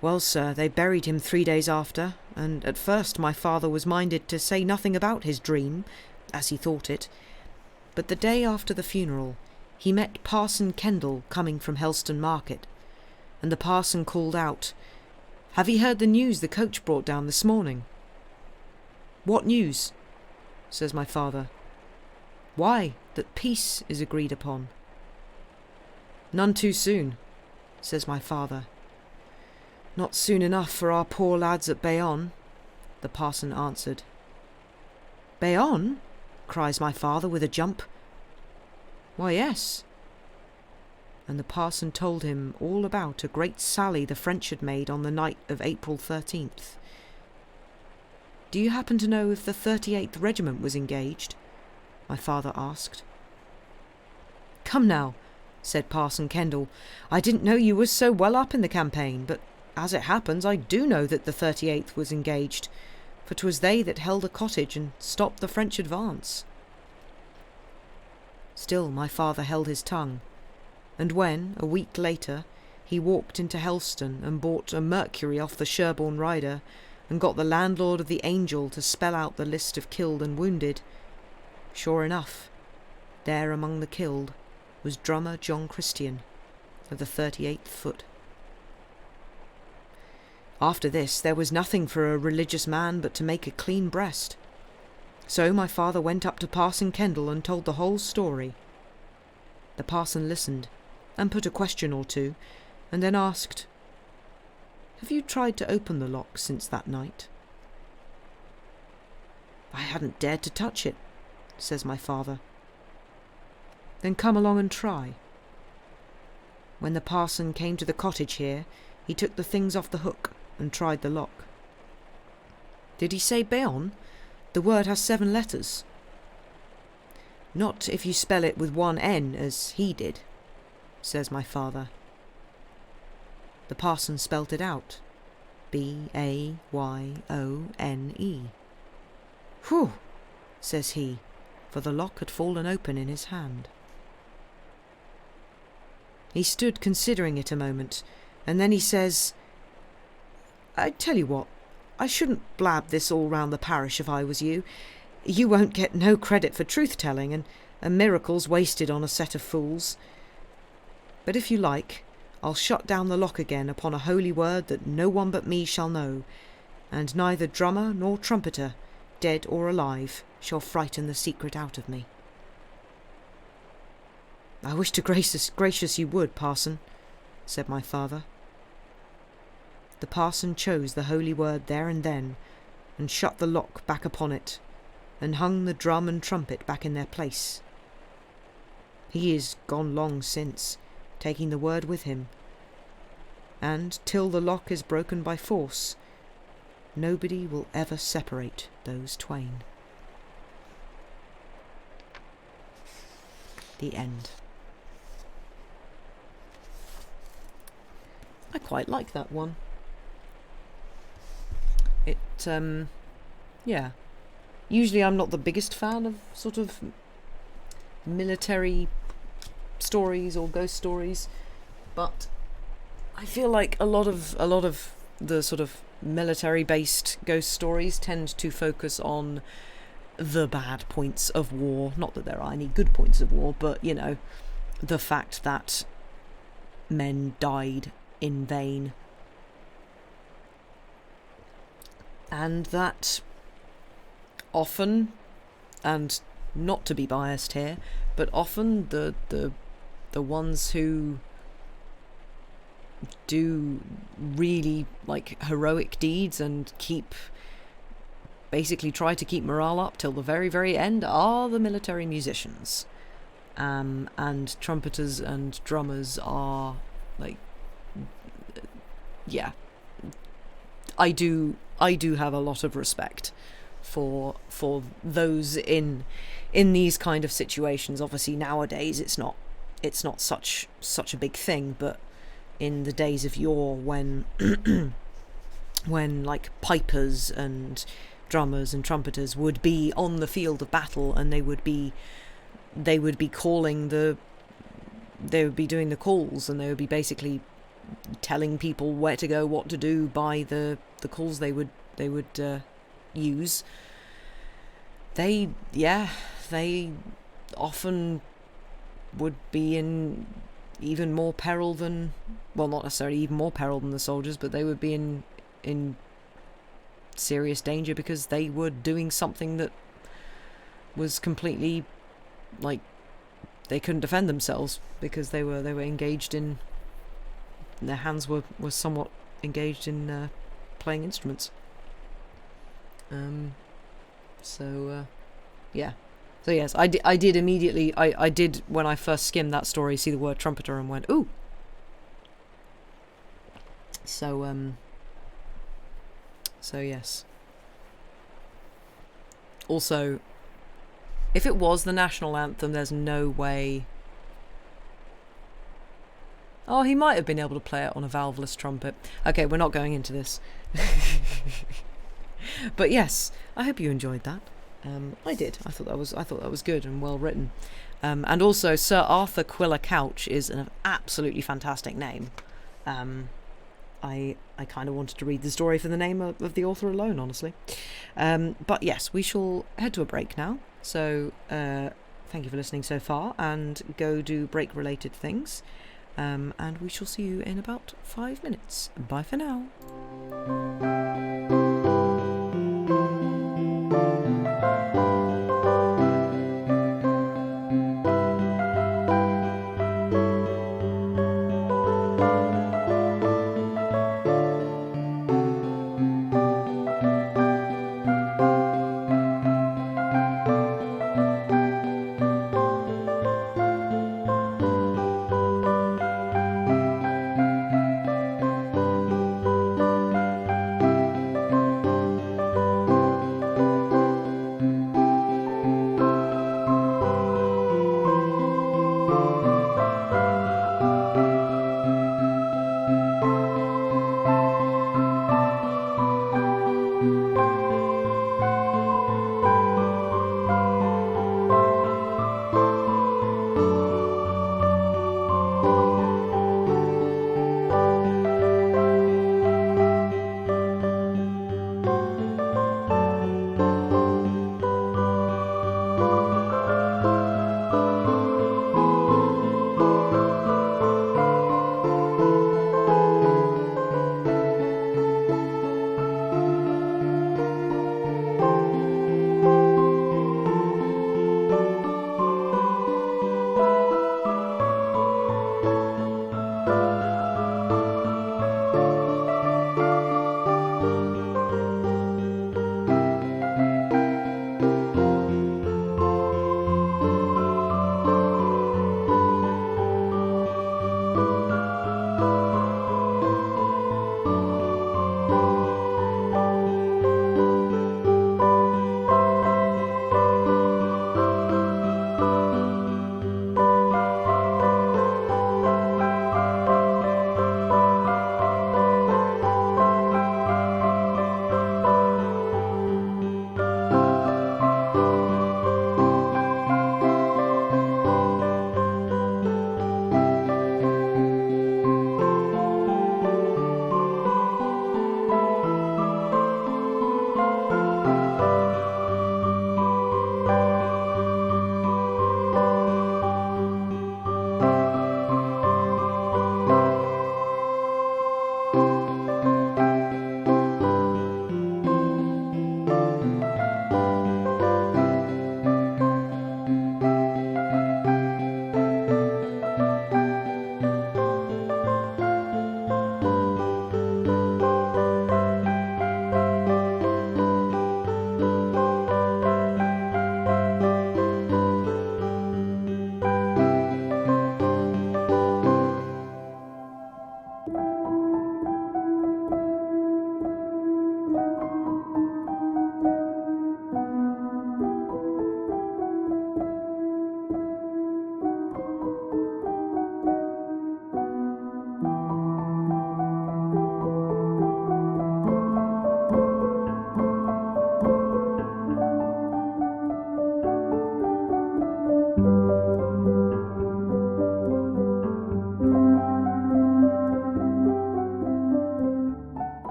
Well, sir, they buried him 3 days after, and at first my father was minded to say nothing about his dream, as he thought it, but the day after the funeral he met Parson Kendall coming from Helston Market, and the parson called out, "Have ye heard the news the coach brought down this morning?" "What news?" says my father. "Why, that peace is agreed upon." "None too soon," says my father. "Not soon enough for our poor lads at Bayonne," the parson answered. "Bayonne?" cries my father with a jump. "Why, yes." And the parson told him all about a great sally the French had made on the night of April 13th. "Do you happen to know if the 38th Regiment was engaged?" my father asked. "Come now," said Parson Kendall, "I didn't know you was so well up in the campaign, but as it happens I do know that the 38th was engaged, for 'twas they that held a cottage and stopped the French advance." Still my father held his tongue, and when, a week later, he walked into Helston and bought a Mercury off the Sherborne rider, and got the landlord of the Angel to spell out the list of killed and wounded, sure enough, there among the killed was drummer John Christian of the 38th Foot. After this there was nothing for a religious man but to make a clean breast. So my father went up to Parson Kendall and told the whole story. The parson listened, and put a question or two, and then asked, "Have you tried to open the lock since that night?" "I hadn't dared to touch it," says my father. "Then come along and try." When the parson came to the cottage here, he took the things off the hook and tried the lock. "Did he say Bayonne? The word has 7 letters." "Not if you spell it with 1 N as he did," says my father. The parson spelt it out, B-A-Y-O-N-E. "Whew," says he, for the lock had fallen open in his hand. He stood considering it a moment, And then he says, I tell you what, I shouldn't blab this all round the parish if I was you. You won't get no credit for truth-telling, and miracles wasted on a set of fools. But if you like, I'll shut down the lock again upon a holy word that no one but me shall know, and neither drummer nor trumpeter, dead or alive, shall frighten the secret out of me. I wish to gracious you would, parson, said my father. The parson chose the holy word there and then, and shut the lock back upon it, and hung the drum and trumpet back in their place. He is gone long since, taking the word with him, and till the lock is broken by force, nobody will ever separate those twain. The end. I quite like that one. It, yeah. Usually I'm not the biggest fan of sort of military stories or ghost stories, but I feel like a lot of the sort of military-based ghost stories tend to focus on the bad points of war. Not that there are any good points of war, but, you know, the fact that men died in vain. And that often, and not to be biased here, but often the ones who do really like heroic deeds and basically try to keep morale up till the very, very end are the military musicians. And trumpeters and drummers are like, yeah, I do have a lot of respect for those in these kind of situations. Obviously nowadays it's not such a big thing, but in the days of yore, when when like pipers and drummers and trumpeters would be on the field of battle, and they would be calling they would be doing the calls, and they would be basically telling people where to go, what to do by the calls they would use. They often would be in even more peril than, well, not necessarily even more peril than the soldiers, but they would be in serious danger because they were doing something that was completely, like, they couldn't defend themselves because they were engaged in, their hands were somewhat engaged in playing instruments. Yeah. So yes, I did immediately, I did, when I first skimmed that story, see the word trumpeter and went, ooh. So yes. Also, if it was the national anthem, there's no way... Oh, he might have been able to play it on a valveless trumpet. Okay, we're not going into this. But yes, I hope you enjoyed that. I did. I thought that was good and well written. And also, Sir Arthur Quiller-Couch is an absolutely fantastic name. I kind of wanted to read the story for the name of the author alone, honestly. But yes, we shall head to a break now. So thank you for listening so far, and go do break-related things. And we shall see you in about 5 minutes. Bye for now.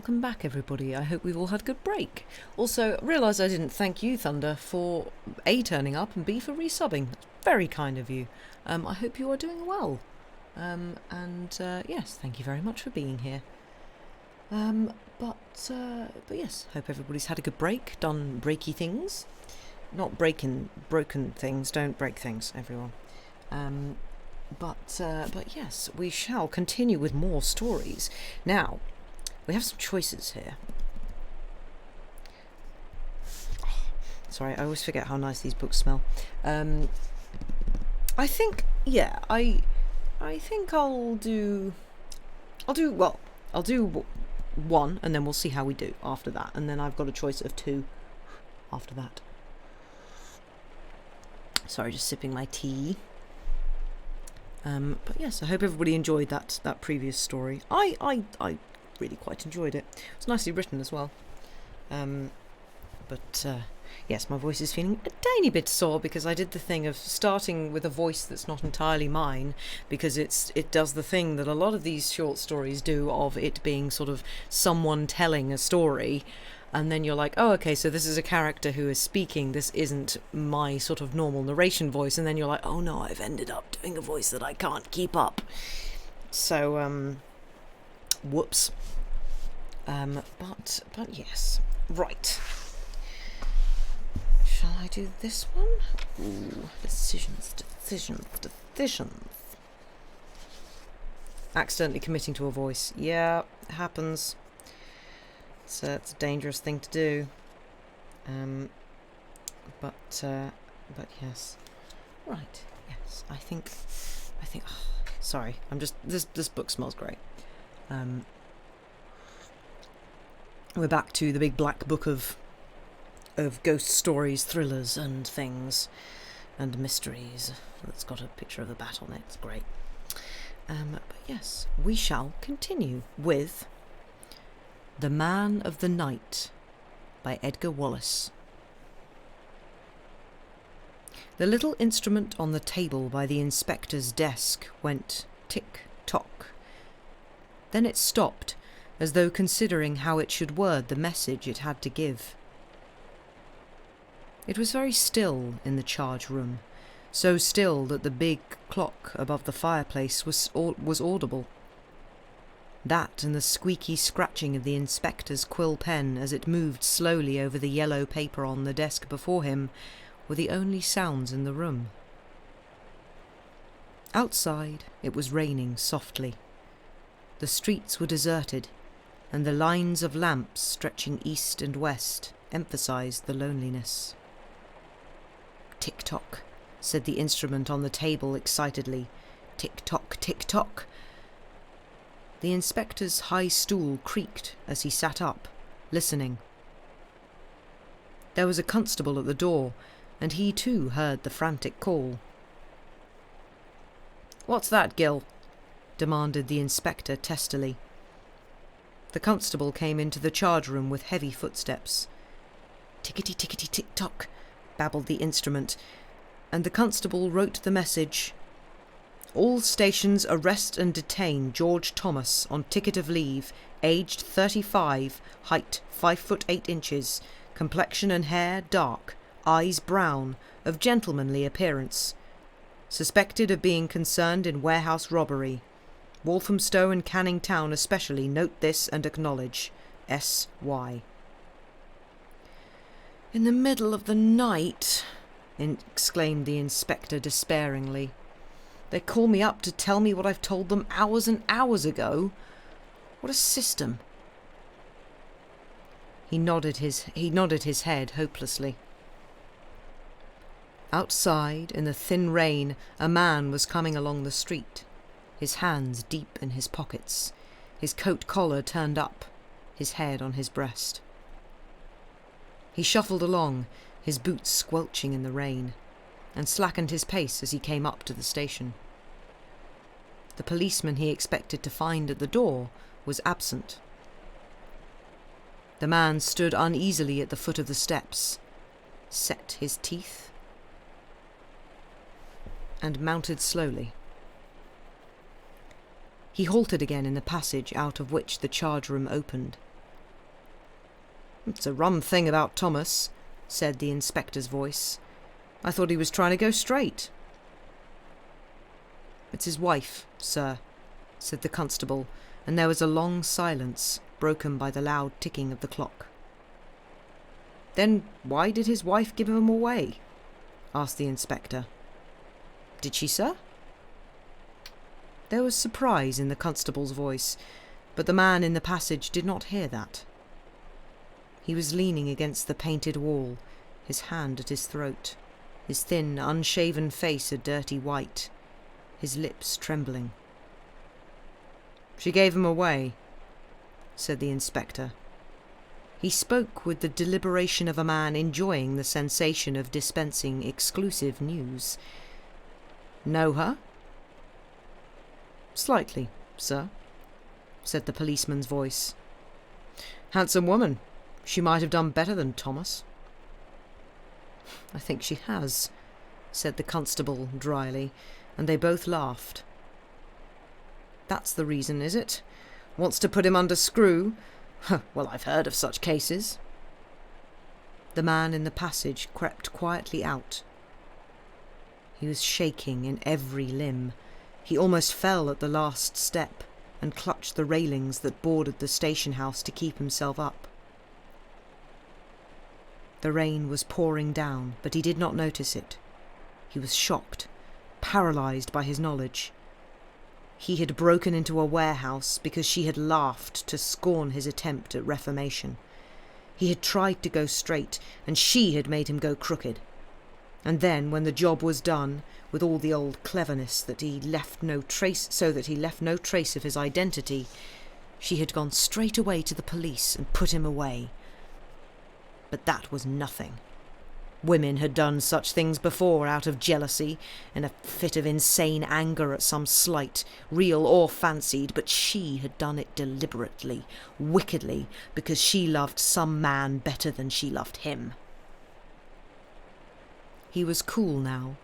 welcome back, everybody. I hope we've all had a good break. Also, realise I didn't thank you, Thunder, for A, turning up, and B, for resubbing. That's very kind of you. I hope you are doing well. Yes, thank you very much for being here. But yes, hope everybody's had a good break, done breaky things. Not broken things, don't break things, everyone. But yes, we shall continue with more stories. Now, we have some choices here. Sorry, I always forget how nice these books smell. I think I'll do one, and then we'll see how we do after that. And then I've got a choice of two after that. Sorry, just sipping my tea. But yes, I hope everybody enjoyed that previous story. I really quite enjoyed it. It was nicely written as well. Yes, my voice is feeling a tiny bit sore because I did the thing of starting with a voice that's not entirely mine, because it does the thing that a lot of these short stories do, of it being sort of someone telling a story, and then you're like, oh, okay, so this is a character who is speaking, this isn't my sort of normal narration voice, and then you're like, oh no, I've ended up doing a voice that I can't keep up. So, whoops. But yes. Right. Shall I do this one? Ooh, decisions. Accidentally committing to a voice. Yeah, it happens. It's a dangerous thing to do. But yes. Right. Yes. I think. Oh, sorry. I'm just. This book smells great. We're back to the big black book of ghost stories, thrillers, and things, and mysteries. It's got a picture of a bat on it. It's great. But yes, we shall continue with The Man of the Night by Edgar Wallace. The little instrument on the table by the inspector's desk went tick-tock. Then it stopped, as though considering how it should word the message it had to give. It was very still in the charge room, so still that the big clock above the fireplace was audible. That and the squeaky scratching of the inspector's quill pen as it moved slowly over the yellow paper on the desk before him were the only sounds in the room. Outside it was raining softly. The streets were deserted, and the lines of lamps stretching east and west emphasized the loneliness. "Tick-tock," said the instrument on the table excitedly. "Tick-tock, tick-tock." The inspector's high stool creaked as he sat up, listening. There was a constable at the door, and he too heard the frantic call. "What's that, Gill?" demanded the inspector testily. The constable came into the charge room with heavy footsteps. "Tickety-tickety-tick-tock," babbled the instrument, and the constable wrote the message: "All stations arrest and detain George Thomas on ticket of leave, aged 35, height 5 foot 8 inches, complexion and hair dark, eyes brown, of gentlemanly appearance. Suspected of being concerned in warehouse robbery. Walthamstow and Canning Town especially note this and acknowledge. S.Y." "In the middle of the night," exclaimed the inspector despairingly. "They call me up to tell me what I've told them hours and hours ago. What a system." He nodded his head hopelessly. Outside, in the thin rain, a man was coming along the street, his hands deep in his pockets, his coat collar turned up, his head on his breast. He shuffled along, his boots squelching in the rain, and slackened his pace as he came up to the station. The policeman he expected to find at the door was absent. The man stood uneasily at the foot of the steps, set his teeth, and mounted slowly. He halted again in the passage out of which the charge room opened, "It's a rum thing about Thomas," said the inspector's voice. "I thought he was trying to go straight." "It's his wife, sir," said the constable, and there was a long silence, broken by the loud ticking of the clock. "Then why did his wife give him away?" asked the inspector. "Did she, sir?" There was surprise in the constable's voice, but the man in the passage did not hear that. He was leaning against the painted wall, his hand at his throat, his thin, unshaven face a dirty white, his lips trembling. "She gave him away," said the inspector. He spoke with the deliberation of a man enjoying the sensation of dispensing exclusive news. "Know her?" "Slightly, sir," said the policeman's voice. "Handsome woman. She might have done better than Thomas." "I think she has," said the constable dryly, and they both laughed. "That's the reason, is it? Wants to put him under screw? Well, I've heard of such cases." The man in the passage crept quietly out. He was shaking in every limb. He almost fell at the last step and clutched the railings that bordered the station house to keep himself up. The rain was pouring down, but he did not notice it. He was shocked, paralysed by his knowledge. He had broken into a warehouse because she had laughed to scorn his attempt at reformation. He had tried to go straight, and she had made him go crooked. And then, when the job was done, with all the old cleverness that he left no trace of his identity, she had gone straight away to the police and put him away. But that was nothing. Women had done such things before out of jealousy, in a fit of insane anger at some slight, real or fancied, but she had done it deliberately, wickedly, because she loved some man better than she loved him. He was cool now,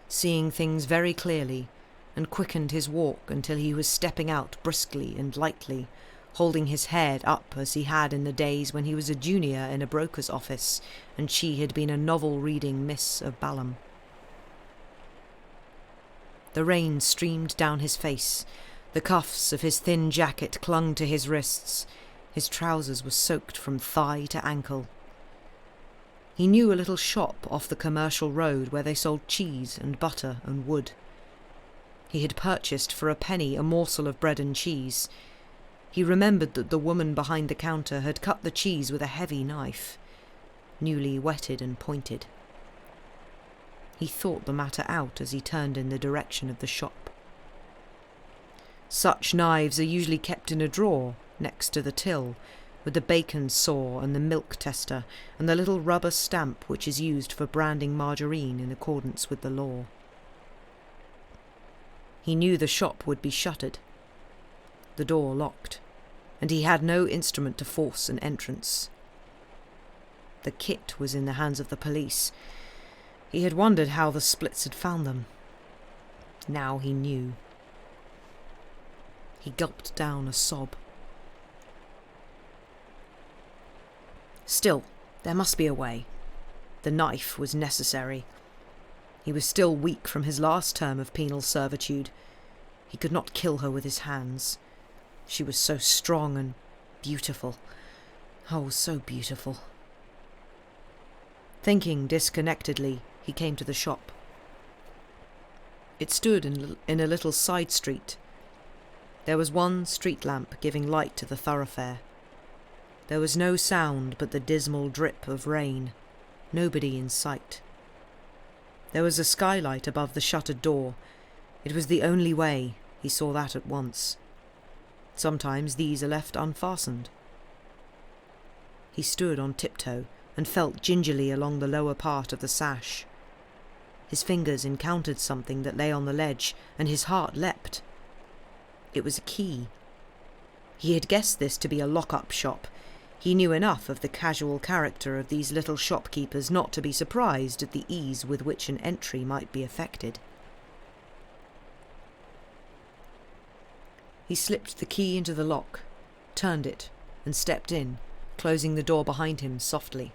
seeing things very clearly, and quickened his walk until he was stepping out briskly and lightly, holding his head up as he had in the days when he was a junior in a broker's office and she had been a novel-reading Miss of Balham. The rain streamed down his face. The cuffs of his thin jacket clung to his wrists. His trousers were soaked from thigh to ankle. He knew a little shop off the commercial road where they sold cheese and butter and wood. He had purchased for a penny a morsel of bread and cheese. He remembered that the woman behind the counter had cut the cheese with a heavy knife, newly whetted and pointed. He thought the matter out as he turned in the direction of the shop. Such knives are usually kept in a drawer next to the till, with the bacon saw and the milk tester and the little rubber stamp which is used for branding margarine in accordance with the law. He knew the shop would be shuttered, the door locked, and he had no instrument to force an entrance. The kit was in the hands of the police. He had wondered how the Splits had found them. Now he knew. He gulped down a sob. Still, there must be a way. The knife was necessary. He was still weak from his last term of penal servitude. He could not kill her with his hands. She was so strong and beautiful. Oh, so beautiful. Thinking disconnectedly, he came to the shop. It stood in a little side street. There was one street lamp giving light to the thoroughfare. There was no sound but the dismal drip of rain. Nobody in sight. There was a skylight above the shuttered door. It was the only way, he saw that at once. Sometimes these are left unfastened. He stood on tiptoe and felt gingerly along the lower part of the sash. His fingers encountered something that lay on the ledge, and his heart leapt. It was a key. He had guessed this to be a lock-up shop. He knew enough of the casual character of these little shopkeepers not to be surprised at the ease with which an entry might be effected. He slipped the key into the lock, turned it, and stepped in, closing the door behind him softly.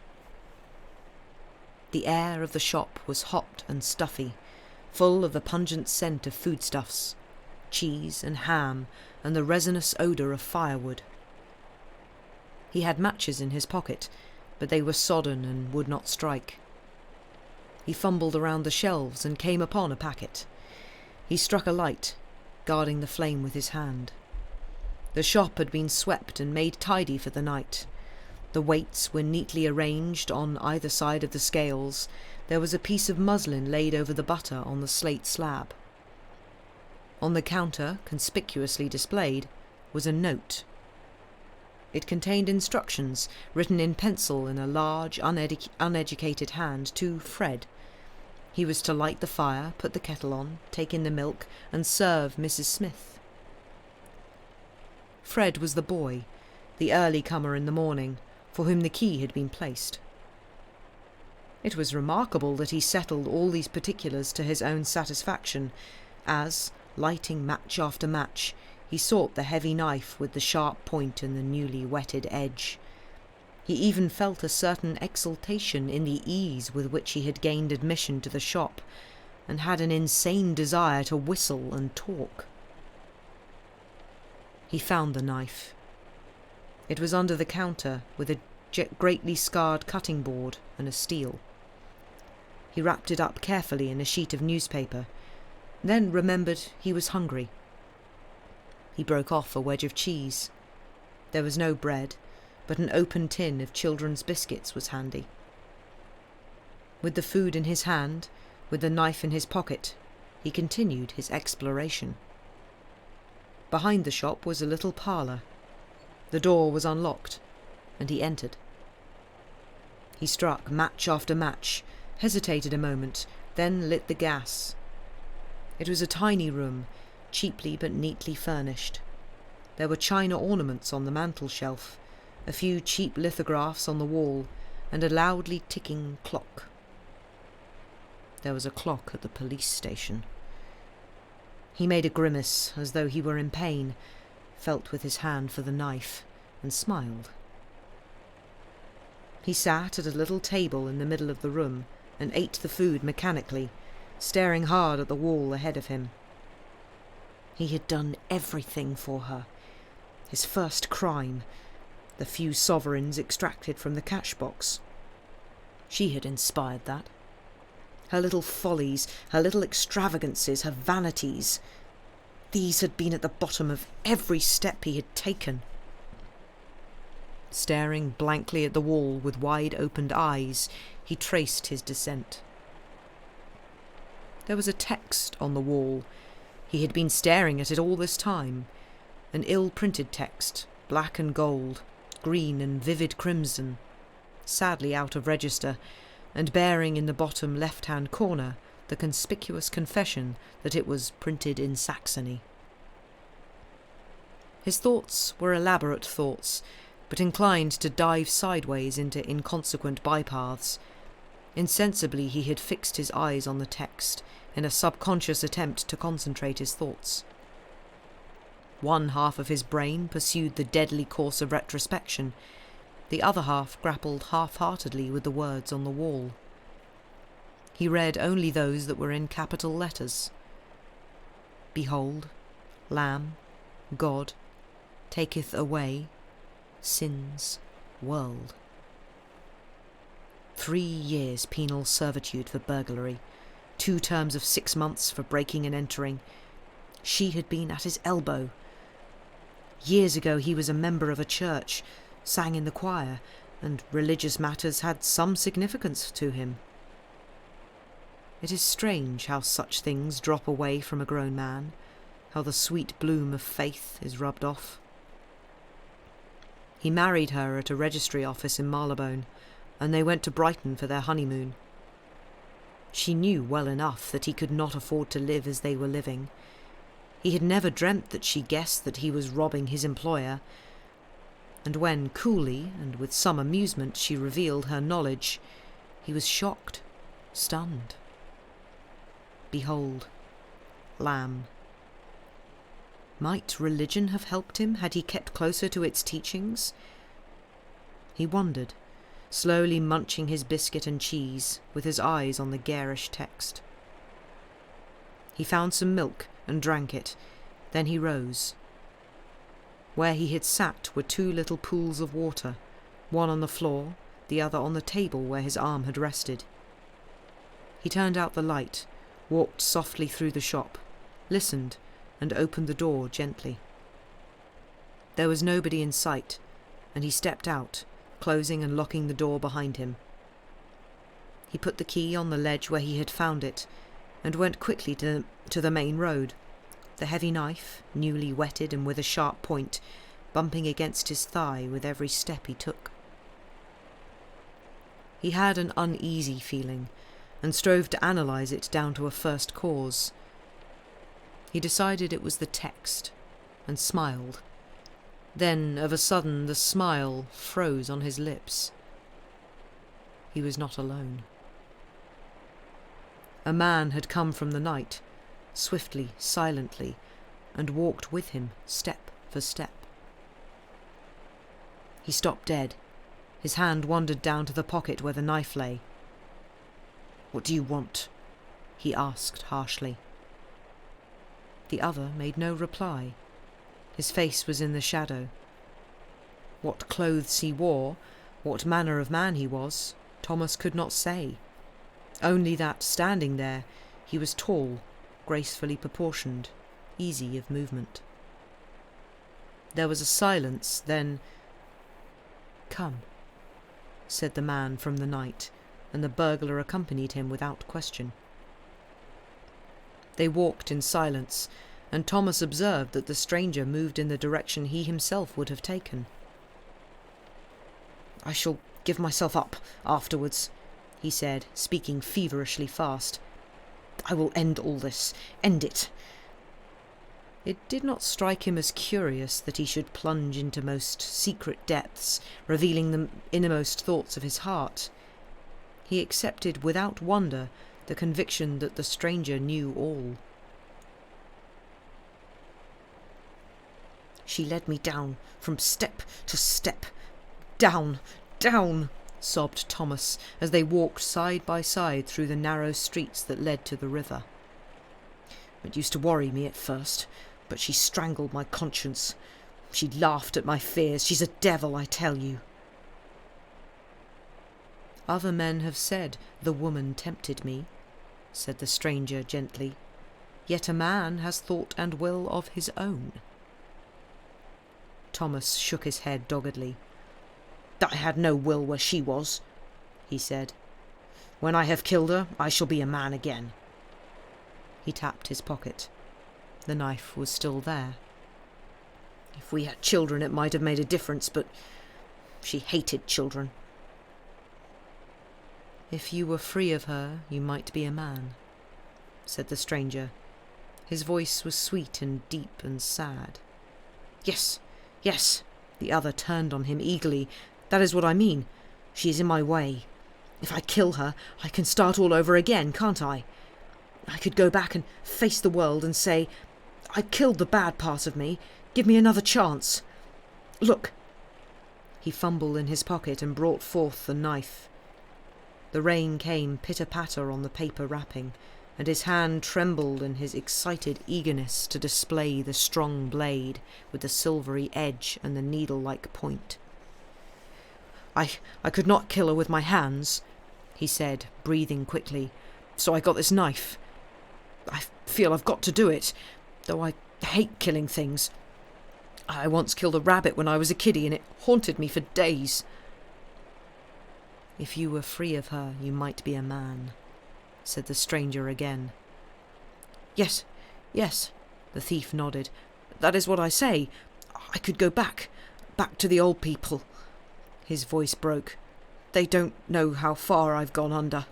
The air of the shop was hot and stuffy, full of the pungent scent of foodstuffs, cheese and ham, and the resinous odour of firewood. He had matches in his pocket, but they were sodden and would not strike. He fumbled around the shelves and came upon a packet. He struck a light, guarding the flame with his hand. The shop had been swept and made tidy for the night. The weights were neatly arranged on either side of the scales. There was a piece of muslin laid over the butter on the slate slab. On the counter, conspicuously displayed, was a note. It contained instructions, written in pencil in a large, uneducated hand, to Fred. He was to light the fire, put the kettle on, take in the milk, and serve Mrs. Smith. Fred was the boy, the early comer in the morning, for whom the key had been placed. It was remarkable that he settled all these particulars to his own satisfaction, as, lighting match after match, he sought the heavy knife with the sharp point and the newly whetted edge. He even felt a certain exultation in the ease with which he had gained admission to the shop, and had an insane desire to whistle and talk. He found the knife. It was under the counter, with a greatly scarred cutting board and a steel. He wrapped it up carefully in a sheet of newspaper, then remembered he was hungry. He broke off a wedge of cheese. There was no bread, but an open tin of children's biscuits was handy. With the food in his hand, with the knife in his pocket, he continued his exploration. Behind the shop was a little parlour. The door was unlocked, and he entered. He struck match after match, hesitated a moment, then lit the gas. It was a tiny room, cheaply but neatly furnished. There were china ornaments on the mantel-shelf, a few cheap lithographs on the wall, and a loudly ticking clock. There was a clock at the police station. He made a grimace, as though he were in pain, felt with his hand for the knife, and smiled. He sat at a little table in the middle of the room, and ate the food mechanically, staring hard at the wall ahead of him. He had done everything for her. His first crime, the few sovereigns extracted from the cash box. She had inspired that. Her little follies, her little extravagances, her vanities, these had been at the bottom of every step he had taken. Staring blankly at the wall with wide-opened eyes, he traced his descent. There was a text on the wall. He had been staring at it all this time. An ill-printed text, black and gold, green and vivid crimson, sadly out of register, and bearing in the bottom left-hand corner the conspicuous confession that it was printed in Saxony. His thoughts were elaborate thoughts, but inclined to dive sideways into inconsequent bypaths. Insensibly he had fixed his eyes on the text, in a subconscious attempt to concentrate his thoughts. One half of his brain pursued the deadly course of retrospection. The other half grappled half-heartedly with the words on the wall. He read only those that were in capital letters. Behold, Lamb, God, taketh away sin's world. 3 years penal servitude for burglary, 2 terms of 6 months for breaking and entering. She had been at his elbow. Years ago he was a member of a church, sang in the choir, and religious matters had some significance to him. It is strange how such things drop away from a grown man, how the sweet bloom of faith is rubbed off. He married her at a registry office in Marylebone, and they went to Brighton for their honeymoon. She knew well enough that he could not afford to live as they were living. He had never dreamt that she guessed that he was robbing his employer, and when, coolly and with some amusement, she revealed her knowledge, he was shocked, stunned. Behold, Lamb. Might religion have helped him had he kept closer to its teachings? He wondered, slowly munching his biscuit and cheese, with his eyes on the garish text. He found some milk and drank it. Then he rose. Where he had sat were two little pools of water, one on the floor, the other on the table where his arm had rested. He turned out the light, walked softly through the shop, listened, and opened the door gently. There was nobody in sight, and he stepped out, closing and locking the door behind him. He put the key on the ledge where he had found it, and went quickly to the main road, the heavy knife, newly whetted and with a sharp point, bumping against his thigh with every step he took. He had an uneasy feeling, and strove to analyse it down to a first cause. He decided it was the text, and smiled. Then, of a sudden, the smile froze on his lips. He was not alone. A man had come from the night, swiftly, silently, and walked with him, step for step. He stopped dead. His hand wandered down to the pocket where the knife lay. "What do you want?" he asked harshly. The other made no reply. His face was in the shadow. What clothes he wore, what manner of man he was, Thomas could not say. Only that, standing there, he was tall, gracefully proportioned, easy of movement. There was a silence, then, "Come," said the man from the night, and the burglar accompanied him without question. They walked in silence, and Thomas observed that the stranger moved in the direction he himself would have taken. "I shall give myself up afterwards," he said, speaking feverishly fast. "I will end all this, end it." It did not strike him as curious that he should plunge into most secret depths, revealing the innermost thoughts of his heart. He accepted without wonder the conviction that the stranger knew all. "She led me down, from step to step. Down, down," sobbed Thomas, as they walked side by side through the narrow streets that led to the river. "It used to worry me at first, but she strangled my conscience. She laughed at my fears. She's a devil, I tell you." "Other men have said the woman tempted me," said the stranger gently. "Yet a man has thought and will of his own." Thomas shook his head doggedly. "I had no will where she was," he said. "When I have killed her, I shall be a man again." He tapped his pocket. The knife was still there. "If we had children, it might have made a difference, but she hated children." "If you were free of her, you might be a man," said the stranger. His voice was sweet and deep and sad. "Yes, yes," the other turned on him eagerly. "That is what I mean. She is in my way. If I kill her, I can start all over again, can't I? I could go back and face the world and say, 'I killed the bad part of me. Give me another chance. Look.'" He fumbled in his pocket and brought forth the knife. The rain came pitter-patter on the paper wrapping, and his hand trembled in his excited eagerness to display the strong blade with the silvery edge and the needle-like point. I could not kill her with my hands," he said, breathing quickly, "so I got this knife. I feel I've got to do it, though I hate killing things. I once killed a rabbit when I was a kiddie, and it haunted me for days." "If you were free of her, you might be a man," said the stranger again. Yes, the thief nodded. "That is what I say. I could go back to the old people." His voice broke. "They don't know how far I've gone under."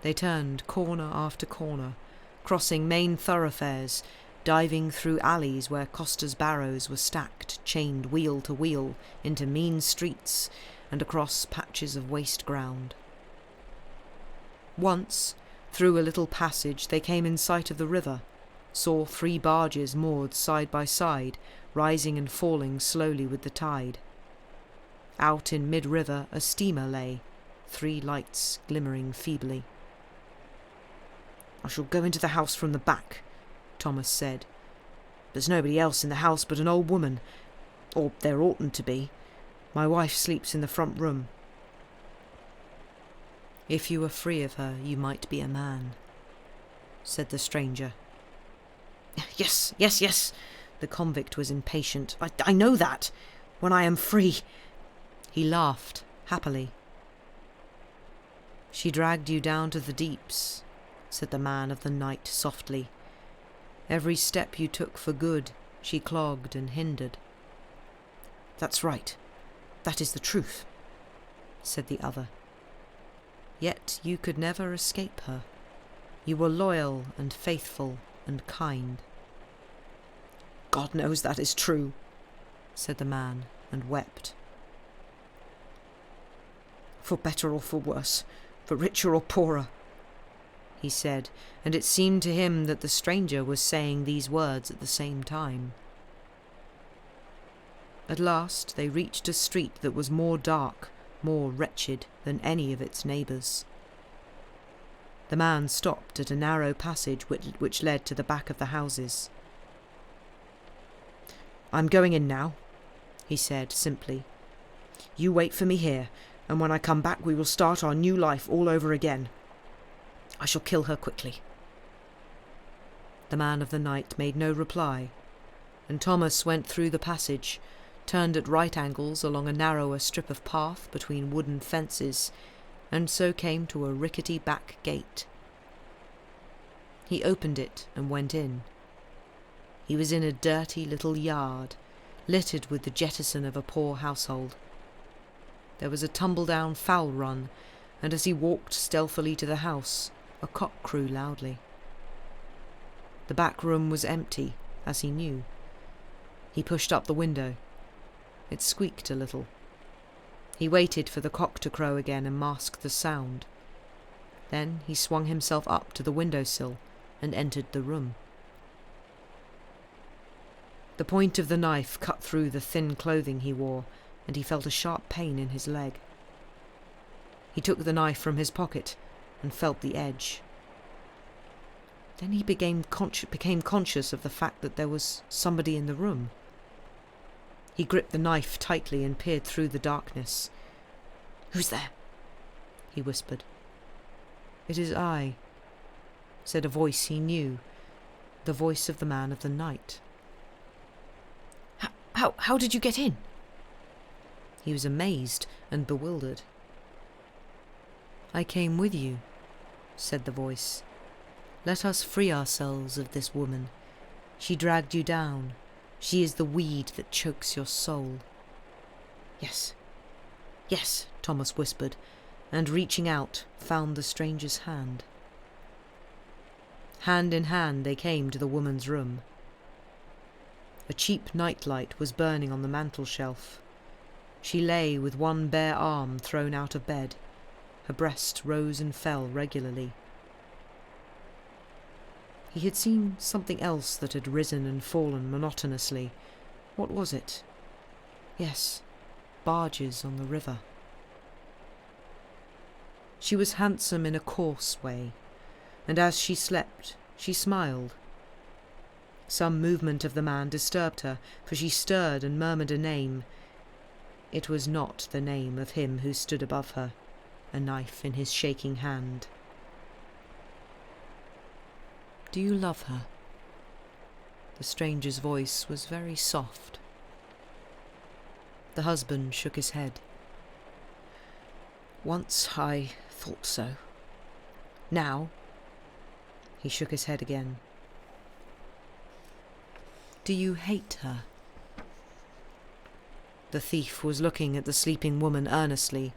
They turned corner after corner, crossing main thoroughfares, diving through alleys where costers' barrows were stacked, chained wheel to wheel, into mean streets, and across patches of waste ground. Once, through a little passage, they came in sight of the river, saw 3 barges moored side by side, rising and falling slowly with the tide. Out in mid-river a steamer lay, 3 lights glimmering feebly. "I shall go into the house from the back," Thomas said. "There's nobody else in the house but an old woman, or there oughtn't to be. My wife sleeps in the front room." "If you were free of her, you might be a man," said the stranger. Yes, the convict was impatient. I know that, when I am free." He laughed happily. "She dragged you down to the deeps," said the man of the night softly. "Every step you took for good, she clogged and hindered." "That's right. That is the truth," said the other. "Yet you could never escape her. You were loyal and faithful and kind." "God knows that is true," said the man, and wept. "For better or for worse, for richer or poorer," he said, and it seemed to him that the stranger was saying these words at the same time. At last they reached a street that was more dark, more wretched than any of its neighbours. The man stopped at a narrow passage which led to the back of the houses. "I'm going in now," he said simply. "You wait for me here, and when I come back we will start our new life all over again. I shall kill her quickly." The man of the night made no reply, and Thomas went through the passage, turned at right angles along a narrower strip of path between wooden fences, and so came to a rickety back gate. He opened it and went in. He was in a dirty little yard, littered with the jettison of a poor household. There was a tumble-down fowl run, and as he walked stealthily to the house, a cock crew loudly. The back room was empty, as he knew. He pushed up the window. It squeaked a little. He waited for the cock to crow again and mask the sound. Then he swung himself up to the windowsill and entered the room. The point of the knife cut through the thin clothing he wore, and he felt a sharp pain in his leg. He took the knife from his pocket and felt the edge. Then he became conscious of the fact that there was somebody in the room. He gripped the knife tightly and peered through the darkness. "Who's there?" he whispered. "It is I," said a voice he knew, the voice of the man of the night. How did you get in?" He was amazed and bewildered. "I came with you," said the voice. "Let us free ourselves of this woman. She dragged you down. She is the weed that chokes your soul." Yes, Thomas whispered, and reaching out, found the stranger's hand. Hand in hand they came to the woman's room. A cheap nightlight was burning on the mantel-shelf. She lay with one bare arm thrown out of bed. Her breast rose and fell regularly. He had seen something else that had risen and fallen monotonously. What was it? Yes, barges on the river. She was handsome in a coarse way, and as she slept, she smiled. Some movement of the man disturbed her, for she stirred and murmured a name. It was not the name of him who stood above her, a knife in his shaking hand. "Do you love her?" The stranger's voice was very soft. The husband shook his head. "Once I thought so. Now—" He shook his head again. "Do you hate her?" The thief was looking at the sleeping woman earnestly.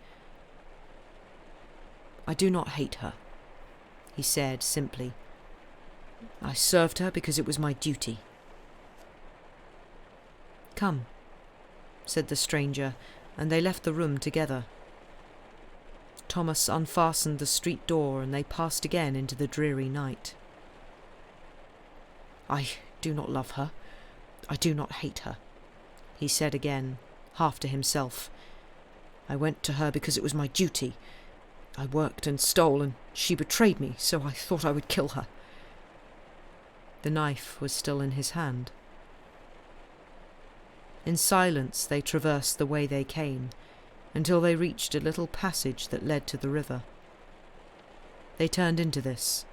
"I do not hate her," he said simply. "I served her because it was my duty." "Come," said the stranger, and they left the room together. Thomas unfastened the street door, and they passed again into the dreary night. "I do not love her. I do not hate her," he said again, half to himself. I went to her because it was my duty. I worked and stole, and she betrayed me, so I thought I would kill her." The knife was still in his hand. In silence they traversed the way they came, until they reached a little passage that led to the river. They turned into this.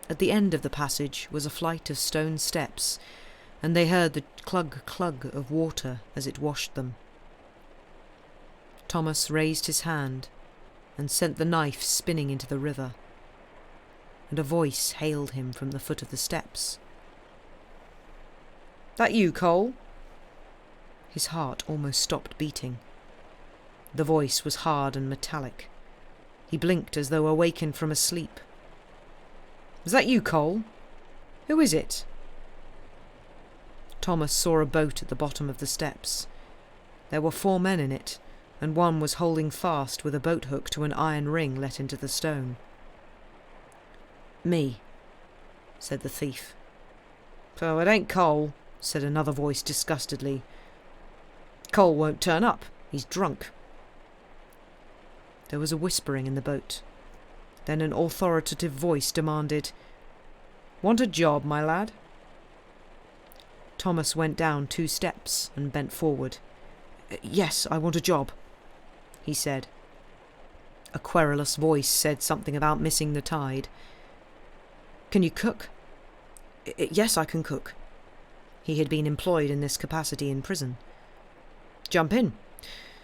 At the end of the passage was a flight of stone steps, and they heard the clug-clug of water as it washed them. Thomas raised his hand and sent the knife spinning into the river, and a voice hailed him from the foot of the steps. "That you, Cole?" His heart almost stopped beating. The voice was hard and metallic. He blinked as though awakened from a sleep. "Is that you, Cole? Who is it?" Thomas saw a boat at the bottom of the steps. There were 4 men in it, and one was holding fast with a boat hook to an iron ring let into the stone. "Me," said the thief. "So it ain't Cole," said another voice disgustedly. "Cole won't turn up. He's drunk." There was a whispering in the boat. Then an authoritative voice demanded, "Want a job, my lad?" Thomas went down 2 steps and bent forward. "Yes, I want a job," he said. A querulous voice said something about missing the tide. "Can you cook?" "Yes, I can cook." He had been employed in this capacity in prison. "Jump in.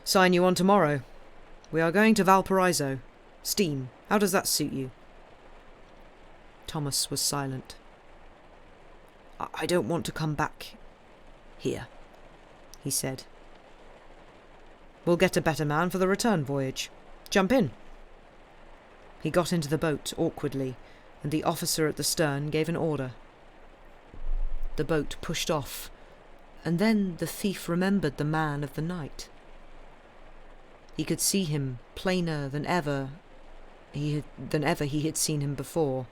Sign you on tomorrow. We are going to Valparaiso. Steam. How does that suit you?" Thomas was silent. I don't want to come back here," he said. "We'll get a better man for the return voyage. Jump in." He got into the boat awkwardly, and the officer at the stern gave an order. The boat pushed off, and then the thief remembered the man of the night. He could see him plainer than ever he had seen him before.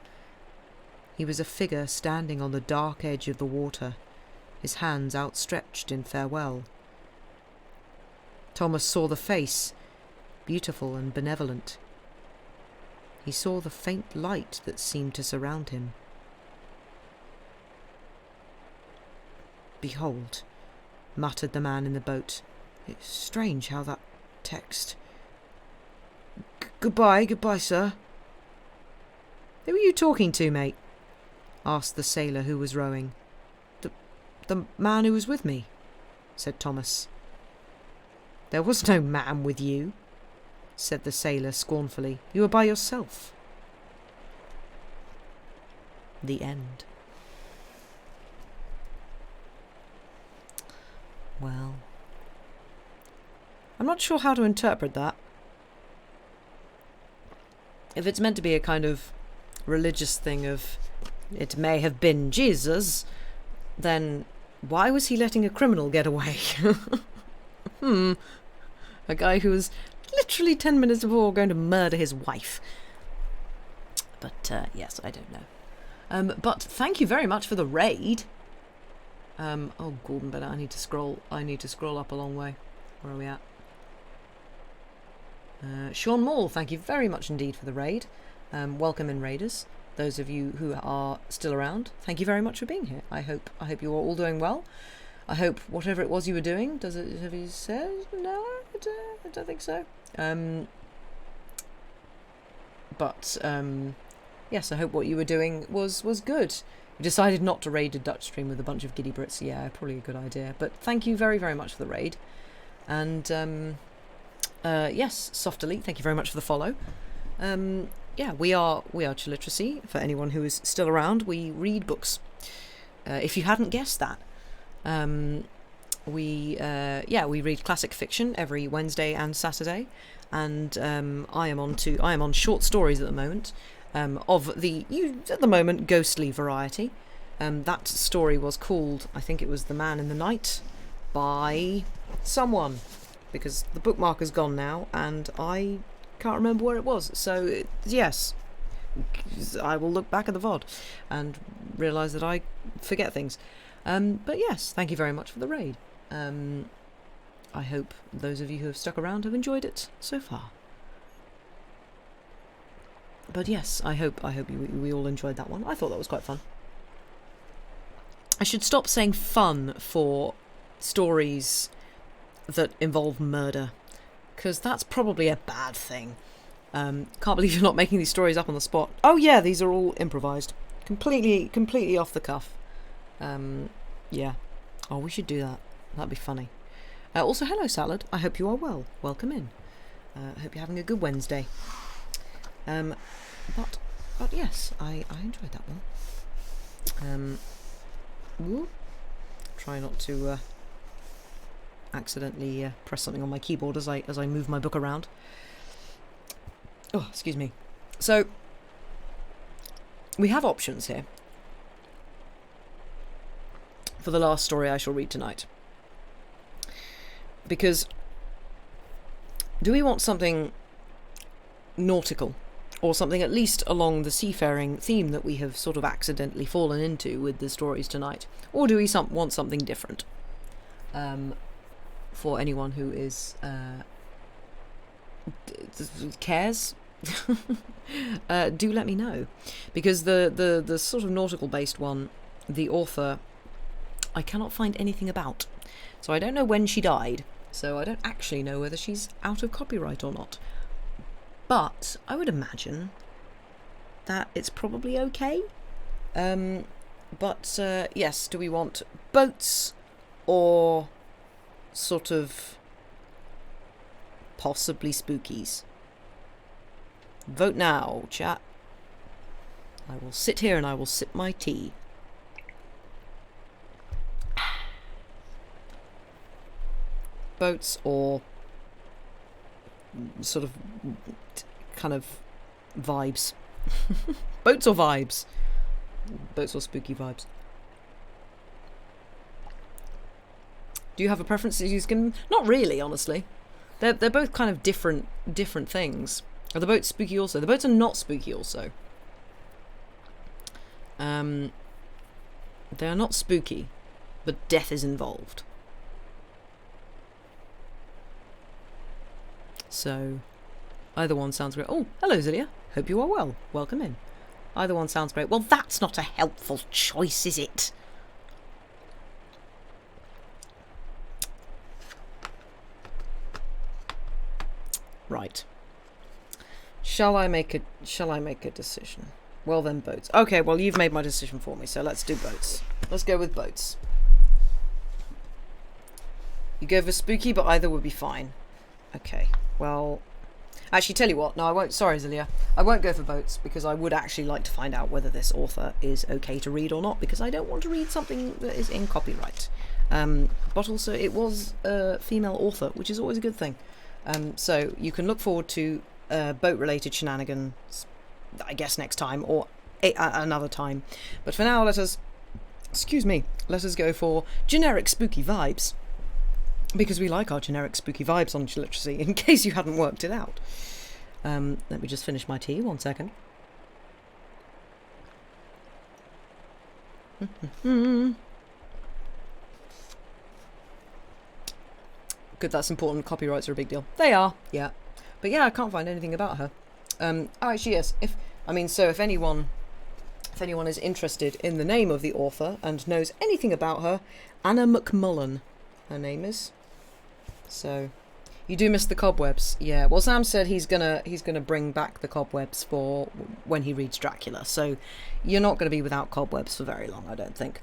He was a figure standing on the dark edge of the water, his hands outstretched in farewell. Thomas saw the face, beautiful and benevolent. He saw the faint light that seemed to surround him. "Behold," muttered the man in the boat. "It's strange how that text... Goodbye, sir." "Who are you talking to, mate?" asked the sailor who was rowing. The man who was with me," said Thomas. "There was no man with you," said the sailor scornfully. "You were by yourself." The end. Well, I'm not sure how to interpret that. If it's meant to be a kind of religious thing of it may have been Jesus, then why was he letting a criminal get away? A guy who was literally 10 minutes before going to murder his wife. But yes, I don't know. But thank you very much for the raid. Oh, Gordon Bennett, I need to scroll up a long way. Where are we at? Sean Maul, thank you very much indeed for the raid. Welcome in, raiders. Those of you who are still around, thank you very much for being here. I hope you are all doing well. I hope whatever it was you were doing, have you said? No, I don't think so. But yes, I hope what you were doing was good. You decided not to raid a Dutch stream with a bunch of giddy Brits. Yeah, probably a good idea. But thank you very, very much for the raid. And yes, Soft Elite, thank you very much for the follow. Yeah, we are Chilliteracy. For anyone who is still around, we read books. If you hadn't guessed that, we read classic fiction every Wednesday and Saturday, and I am on short stories at the moment, of the at the moment ghostly variety. That story was called, I think it was The Man in the Night, by someone, because the bookmark is gone now and I can't remember where it was. So yes, I will look back at the VOD and realise that I forget things. But yes, thank you very much for the raid. I hope those of you who have stuck around have enjoyed it so far. But yes, I hope we all enjoyed that one. I thought that was quite fun. I should stop saying fun for stories that involve murder, because that's probably a bad thing. Can't believe you're not making these stories up on the spot. Oh yeah, these are all improvised. Completely off the cuff. Yeah. Oh, we should do that. That'd be funny. Also, hello, Salad. I hope you are well. Welcome in. I hope you're having a good Wednesday. But yes, I enjoyed that one. Try not to accidentally press something on my keyboard as I move my book around. Oh, excuse me. So we have options here for the last story I shall read tonight. Because do we want something nautical, or something at least along the seafaring theme that we have sort of accidentally fallen into with the stories tonight? Or do we want something different? For anyone who is cares, do let me know. Because the sort of nautical based one, the author, I cannot find anything about. So I don't know when she died. So I don't actually know whether she's out of copyright or not. But I would imagine that it's probably okay. But yes, do we want boats or sort of possibly spookies? Vote now, chat. I will sit here and I will sip my tea. Boats or sort of kind of vibes. Boats or vibes? Boats or spooky vibes? Do you have a preference? Not really, honestly. They're both kind of different things. Are the boats spooky also? The boats are not spooky also. They are not spooky, but death is involved. So, either one sounds great. Oh, hello, Zilia. Hope you are well. Welcome in. Either one sounds great. Well, that's not a helpful choice, is it? Right. Shall I make a decision? Well then, boats. Okay, well you've made my decision for me, so let's do boats. Let's go with boats. You go for spooky, but either would be fine. Okay. Well, actually, tell you what. No, I won't. Sorry, Zilia. I won't go for boats because I would actually like to find out whether this author is okay to read or not, because I don't want to read something that is in copyright. But also, it was a female author, which is always a good thing. So you can look forward to boat-related shenanigans, I guess, next time or another time. But for now, let us go for generic spooky vibes. Because we like our generic spooky vibes on Literacy, in case you hadn't worked it out. Let me just finish my tea, 1 second. Good, that's important. Copyrights are a big deal. They are, yeah. But yeah, I can't find anything about her. Oh, actually, yes. If anyone is interested in the name of the author and knows anything about her, Anna McMullen, her name is. So, you do miss the cobwebs, yeah. Well, Sam said he's gonna bring back the cobwebs for when he reads Dracula. So, you're not gonna be without cobwebs for very long, I don't think.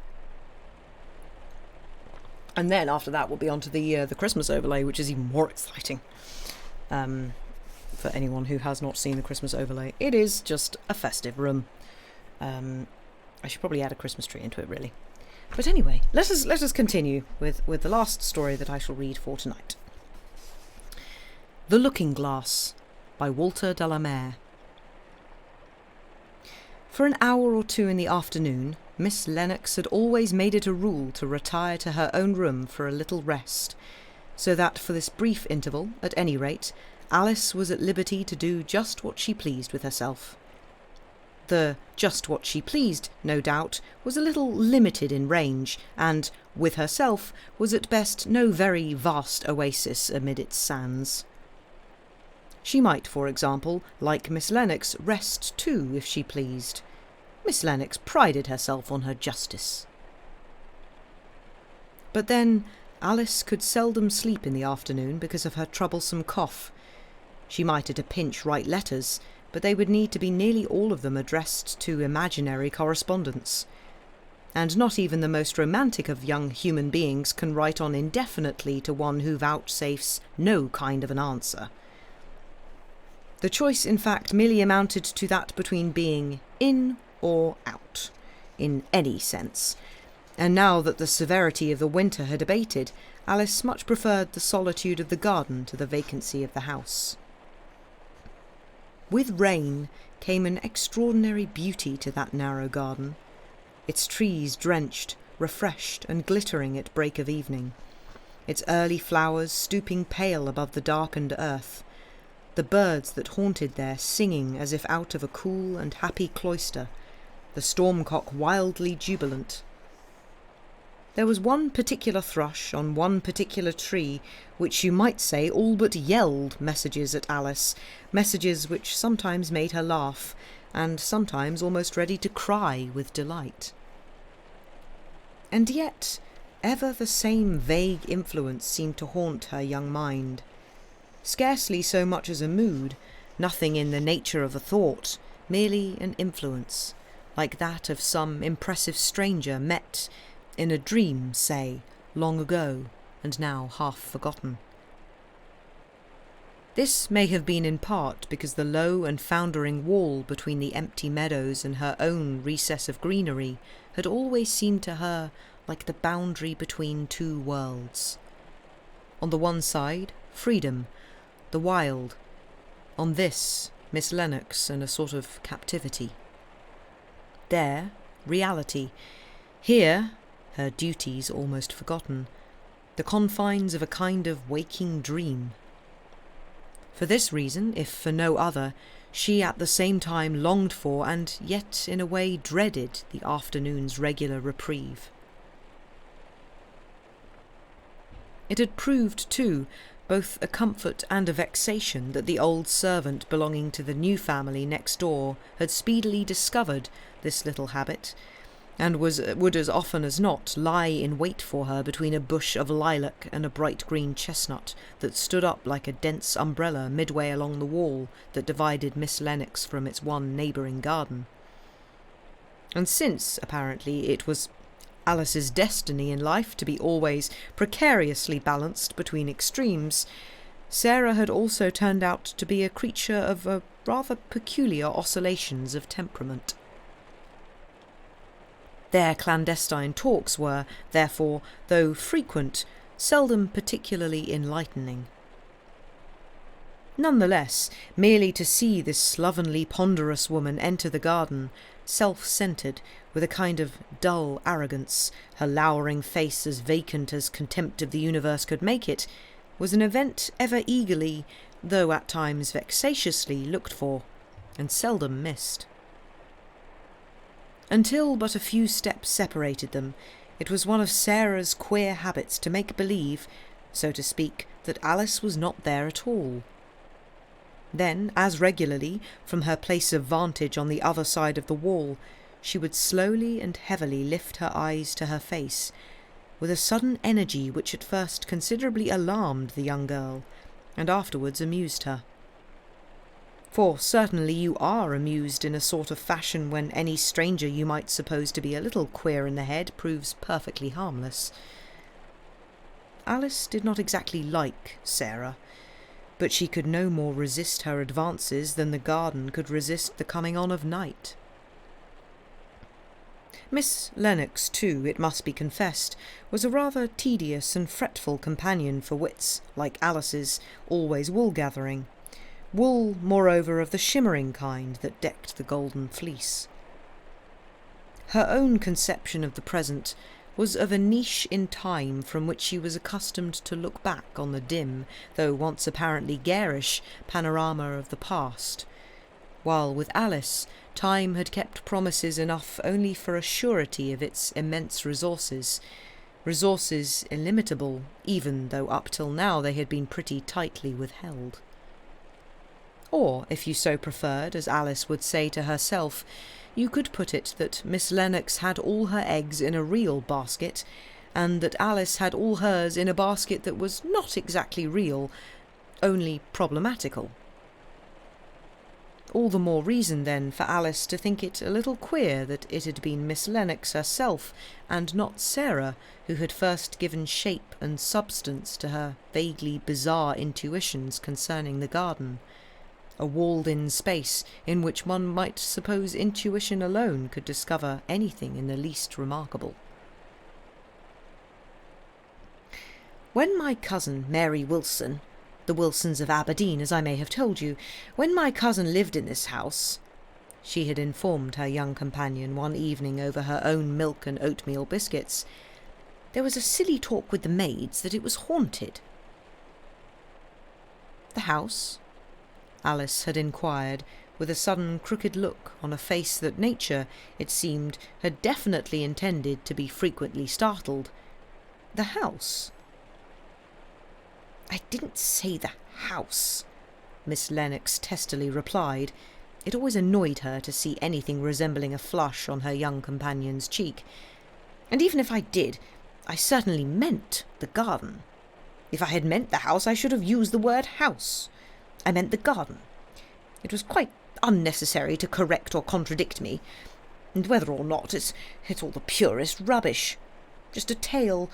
And then after that, we'll be on to the Christmas overlay, which is even more exciting. For anyone who has not seen the Christmas overlay, it is just a festive room. I should probably add a Christmas tree into it, really. But anyway, let us continue with the last story that I shall read for tonight. The Looking Glass by Walter de la Mare. For an hour or two in the afternoon, Miss Lennox had always made it a rule to retire to her own room for a little rest, so that for this brief interval, at any rate, Alice was at liberty to do just what she pleased with herself. The just what she pleased, no doubt, was a little limited in range, and, with herself, was at best no very vast oasis amid its sands. She might, for example, like Miss Lennox, rest too, if she pleased. Miss Lennox prided herself on her justice. But then Alice could seldom sleep in the afternoon because of her troublesome cough. She might at a pinch write letters, but they would need to be nearly all of them addressed to imaginary correspondents. And not even the most romantic of young human beings can write on indefinitely to one who vouchsafes no kind of an answer. The choice, in fact, merely amounted to that between being in or out, in any sense. And now that the severity of the winter had abated, Alice much preferred the solitude of the garden to the vacancy of the house. With rain came an extraordinary beauty to that narrow garden, its trees drenched, refreshed and glittering at break of evening, its early flowers stooping pale above the darkened earth, the birds that haunted there singing as if out of a cool and happy cloister, the stormcock wildly jubilant. There was one particular thrush on one particular tree which you might say all but yelled messages at Alice, messages which sometimes made her laugh, and sometimes almost ready to cry with delight. And yet ever the same vague influence seemed to haunt her young mind. Scarcely so much as a mood, nothing in the nature of a thought, merely an influence, like that of some impressive stranger met in a dream, say, long ago, and now half forgotten. This may have been in part because the low and foundering wall between the empty meadows and her own recess of greenery had always seemed to her like the boundary between two worlds. On the one side, freedom, the wild. On this, Miss Lennox and a sort of captivity. There, reality. Here, her duties almost forgotten, the confines of a kind of waking dream. For this reason, if for no other, she at the same time longed for and yet in a way dreaded the afternoon's regular reprieve. It had proved, too, both a comfort and a vexation that the old servant belonging to the new family next door had speedily discovered this little habit, and would as often as not lie in wait for her between a bush of lilac and a bright green chestnut that stood up like a dense umbrella midway along the wall that divided Miss Lennox from its one neighbouring garden. And since, apparently, it was Alice's destiny in life to be always precariously balanced between extremes, Sarah had also turned out to be a creature of rather peculiar oscillations of temperament. Their clandestine talks were, therefore, though frequent, seldom particularly enlightening. Nonetheless, merely to see this slovenly, ponderous woman enter the garden, self-centred, with a kind of dull arrogance, her lowering face as vacant as contempt of the universe could make it, was an event ever eagerly, though at times vexatiously, looked for, and seldom missed. Until but a few steps separated them, it was one of Sarah's queer habits to make believe, so to speak, that Alice was not there at all. Then, as regularly, from her place of vantage on the other side of the wall, she would slowly and heavily lift her eyes to her face, with a sudden energy which at first considerably alarmed the young girl, and afterwards amused her. For certainly you are amused in a sort of fashion when any stranger you might suppose to be a little queer in the head proves perfectly harmless. Alice did not exactly like Sarah, but she could no more resist her advances than the garden could resist the coming on of night. Miss Lennox, too, it must be confessed, was a rather tedious and fretful companion for wits, like Alice's, always wool-gathering. Wool, moreover, of the shimmering kind that decked the golden fleece. Her own conception of the present was of a niche in time from which she was accustomed to look back on the dim, though once apparently garish, panorama of the past, while with Alice time had kept promises enough only for a surety of its immense resources, resources illimitable, even though up till now they had been pretty tightly withheld. Or, if you so preferred, as Alice would say to herself, you could put it that Miss Lennox had all her eggs in a real basket, and that Alice had all hers in a basket that was not exactly real, only problematical. All the more reason, then, for Alice to think it a little queer that it had been Miss Lennox herself, and not Sarah, who had first given shape and substance to her vaguely bizarre intuitions concerning the garden, a walled-in space in which one might suppose intuition alone could discover anything in the least remarkable. When my cousin Mary Wilson, the Wilsons of Aberdeen, as I may have told you, when my cousin lived in this house, she had informed her young companion one evening over her own milk and oatmeal biscuits, there was a silly talk with the maids that it was haunted. The house? Alice had inquired, with a sudden crooked look on a face that nature, it seemed, had definitely intended to be frequently startled. The house? I didn't say the house, Miss Lennox testily replied. It always annoyed her to see anything resembling a flush on her young companion's cheek. And even if I did, I certainly meant the garden. If I had meant the house, I should have used the word house. I meant the garden. It was quite unnecessary to correct or contradict me, and whether or not, it's all the purest rubbish. Just a tale,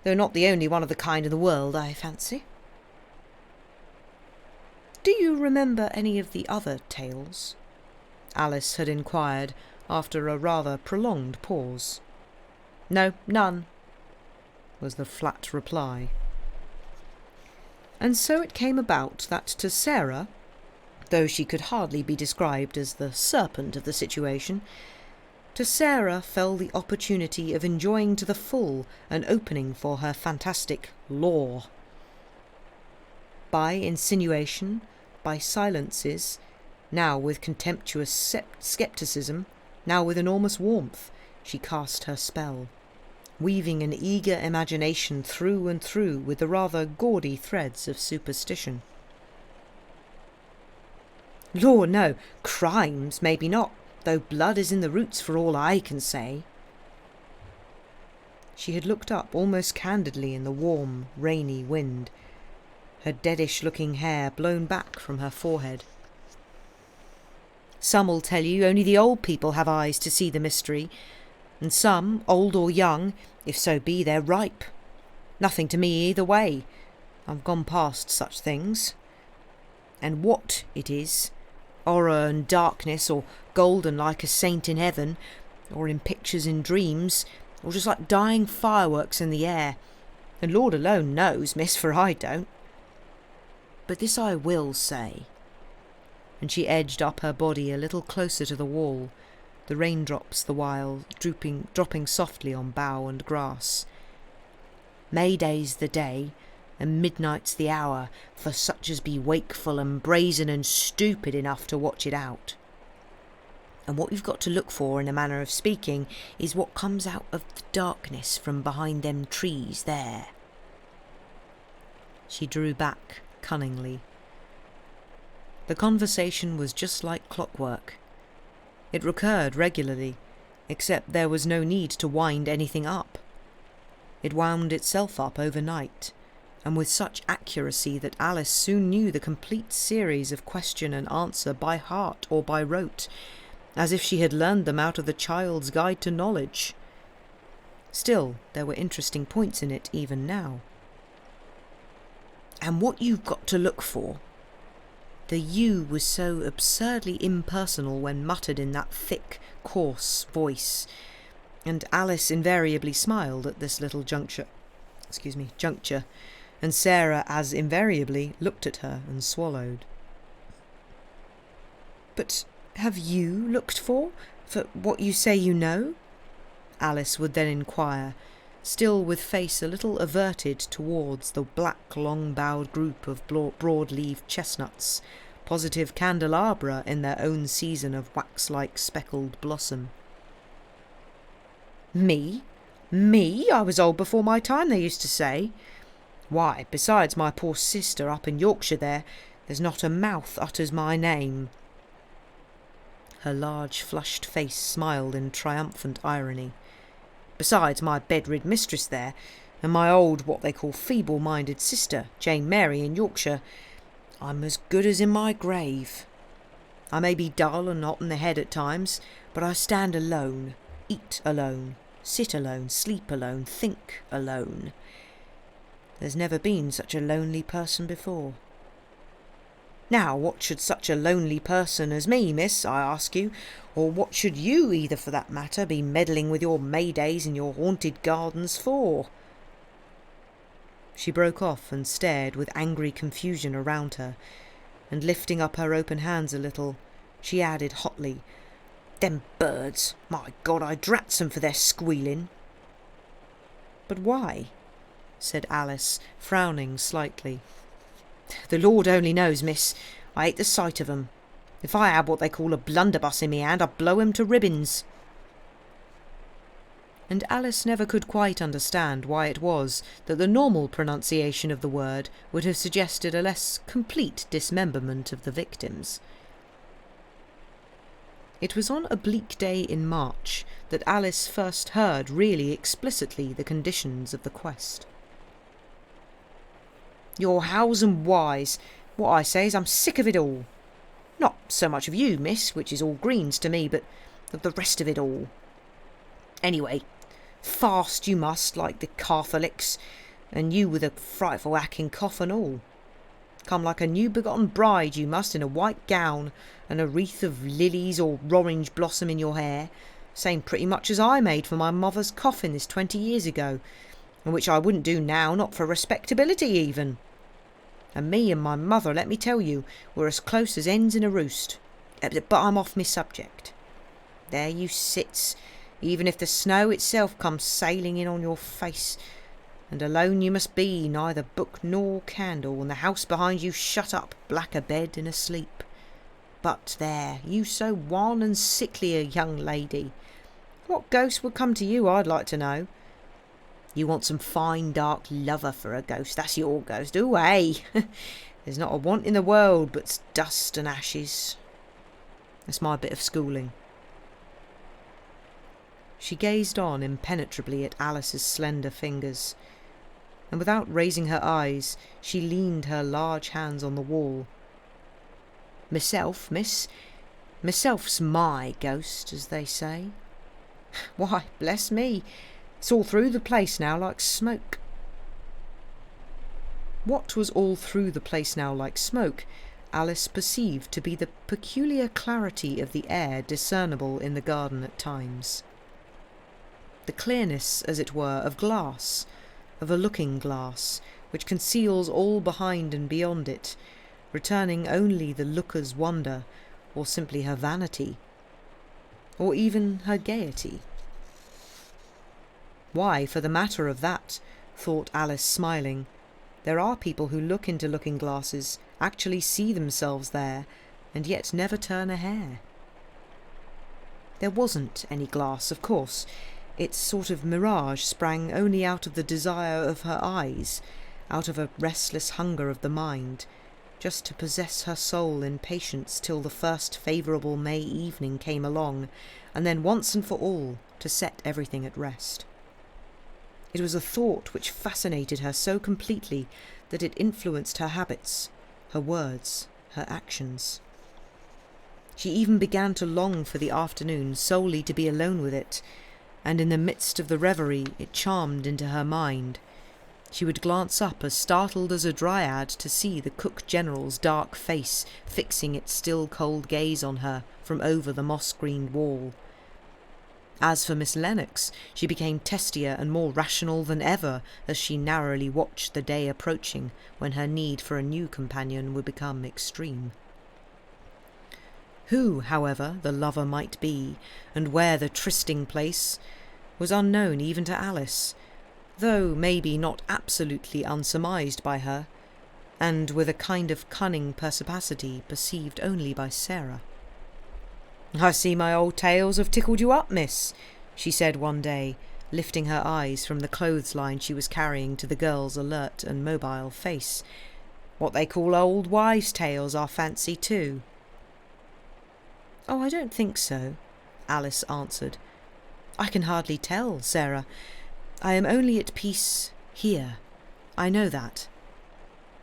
though not the only one of the kind in the world, I fancy. Do you remember any of the other tales? Alice had inquired, after a rather prolonged pause. No, none, was the flat reply. And so it came about that to Sarah, though she could hardly be described as the serpent of the situation, to Sarah fell the opportunity of enjoying to the full an opening for her fantastic lore. By insinuation, by silences, now with contemptuous scepticism, now with enormous warmth, she cast her spell, weaving an eager imagination through and through with the rather gaudy threads of superstition. Lord, no, crimes maybe not, though blood is in the roots for all I can say. She had looked up almost candidly in the warm, rainy wind, her deadish-looking hair blown back from her forehead. Some'll tell you only the old people have eyes to see the mystery, and some, old or young, if so be they're ripe. Nothing to me either way. I've gone past such things. And what it is, horror and darkness, or golden like a saint in heaven, or in pictures in dreams, or just like dying fireworks in the air, the Lord alone knows, miss, for I don't. But this I will say, and she edged up her body a little closer to the wall, the raindrops the while dropping softly on bough and grass. May Day's the day, and midnight's the hour, for such as be wakeful and brazen and stupid enough to watch it out. And what you've got to look for, in a manner of speaking, is what comes out of the darkness from behind them trees there. She drew back cunningly. The conversation was just like clockwork. It recurred regularly, except there was no need to wind anything up. It wound itself up overnight, and with such accuracy that Alice soon knew the complete series of question and answer by heart or by rote, as if she had learned them out of the Child's Guide to Knowledge. Still, there were interesting points in it even now. And what you've got to look for. The "you" was so absurdly impersonal when muttered in that thick, coarse voice, and Alice invariably smiled at this little juncture, and Sarah as invariably looked at her and swallowed. But have you looked for what you say you know? Alice would then inquire, still with face a little averted towards the black long-boughed group of broad-leaved chestnuts, positive candelabra in their own season of wax-like speckled blossom. Me? Me? I was old before my time, they used to say. Why, besides my poor sister up in Yorkshire there's not a mouth utters my name." Her large flushed face smiled in triumphant irony. "Besides my bedrid mistress there, and my old what they call feeble-minded sister, Jane Mary, in Yorkshire, I'm as good as in my grave. I may be dull and hot in the head at times, but I stand alone, eat alone, sit alone, sleep alone, think alone. There's never been such a lonely person before. Now, what should such a lonely person as me, miss, I ask you, or what should you, either for that matter, be meddling with your Maydays in your haunted gardens for?" She broke off and stared with angry confusion around her, and lifting up her open hands a little, she added hotly, "Them birds! My God, I drats 'em for their squealing." "But why?" said Alice, frowning slightly. "The Lord only knows, miss. I hate the sight of 'em. If I had what they call a blunderbuss in me hand, I'd blow 'em to ribbons." And Alice never could quite understand why it was that the normal pronunciation of the word would have suggested a less complete dismemberment of the victims. It was on a bleak day in March that Alice first heard really explicitly the conditions of the quest. "Your hows and whys. What I say is I'm sick of it all. Not so much of you, miss, which is all greens to me, but of the rest of it all. Anyway, fast you must, like the Catholics, and you with a frightful hacking cough and all. Come like a new-begotten bride you must, in a white gown, and a wreath of lilies or orange blossom in your hair, same pretty much as I made for my mother's coffin this 20 years ago, and which I wouldn't do now, not for respectability even. And me and my mother, let me tell you, were as close as hens in a roost. But I'm off my subject. There you sits, even if the snow itself comes sailing in on your face, and alone you must be, neither book nor candle, and the house behind you shut up, black abed and asleep. But there, you so wan and sickly a young lady. What ghost would come to you, I'd like to know? You want some fine dark lover for a ghost, that's your ghost, ooh, eh? There's not a want in the world but's dust and ashes. That's my bit of schooling." She gazed on impenetrably at Alice's slender fingers, and without raising her eyes, she leaned her large hands on the wall. "Myself, miss, myself's my ghost, as they say. Why, bless me, it's all through the place now like smoke." What was all through the place now like smoke, Alice perceived to be the peculiar clarity of the air discernible in the garden at times. The clearness, as it were, of glass, of a looking-glass, which conceals all behind and beyond it, returning only the looker's wonder, or simply her vanity, or even her gaiety. Why, for the matter of that, thought Alice, smiling, there are people who look into looking-glasses, actually see themselves there, and yet never turn a hair. There wasn't any glass, of course. Its sort of mirage sprang only out of the desire of her eyes, out of a restless hunger of the mind, just to possess her soul in patience till the first favourable May evening came along, and then once and for all to set everything at rest. It was a thought which fascinated her so completely that it influenced her habits, her words, her actions. She even began to long for the afternoon solely to be alone with it, and in the midst of the reverie it charmed into her mind. She would glance up as startled as a dryad to see the Cook General's dark face fixing its still cold gaze on her from over the moss-greened wall. As for Miss Lennox, she became testier and more rational than ever as she narrowly watched the day approaching when her need for a new companion would become extreme. Who, however, the lover might be, and where the trysting place, was unknown even to Alice, though maybe not absolutely unsurmised by her, and with a kind of cunning perspicacity perceived only by Sarah. "I see my old tales have tickled you up, miss," she said one day, lifting her eyes from the clothesline she was carrying to the girl's alert and mobile face. "What they call old wives' tales, I fancy, too." "Oh, I don't think so," Alice answered. "I can hardly tell, Sarah. I am only at peace here. I know that.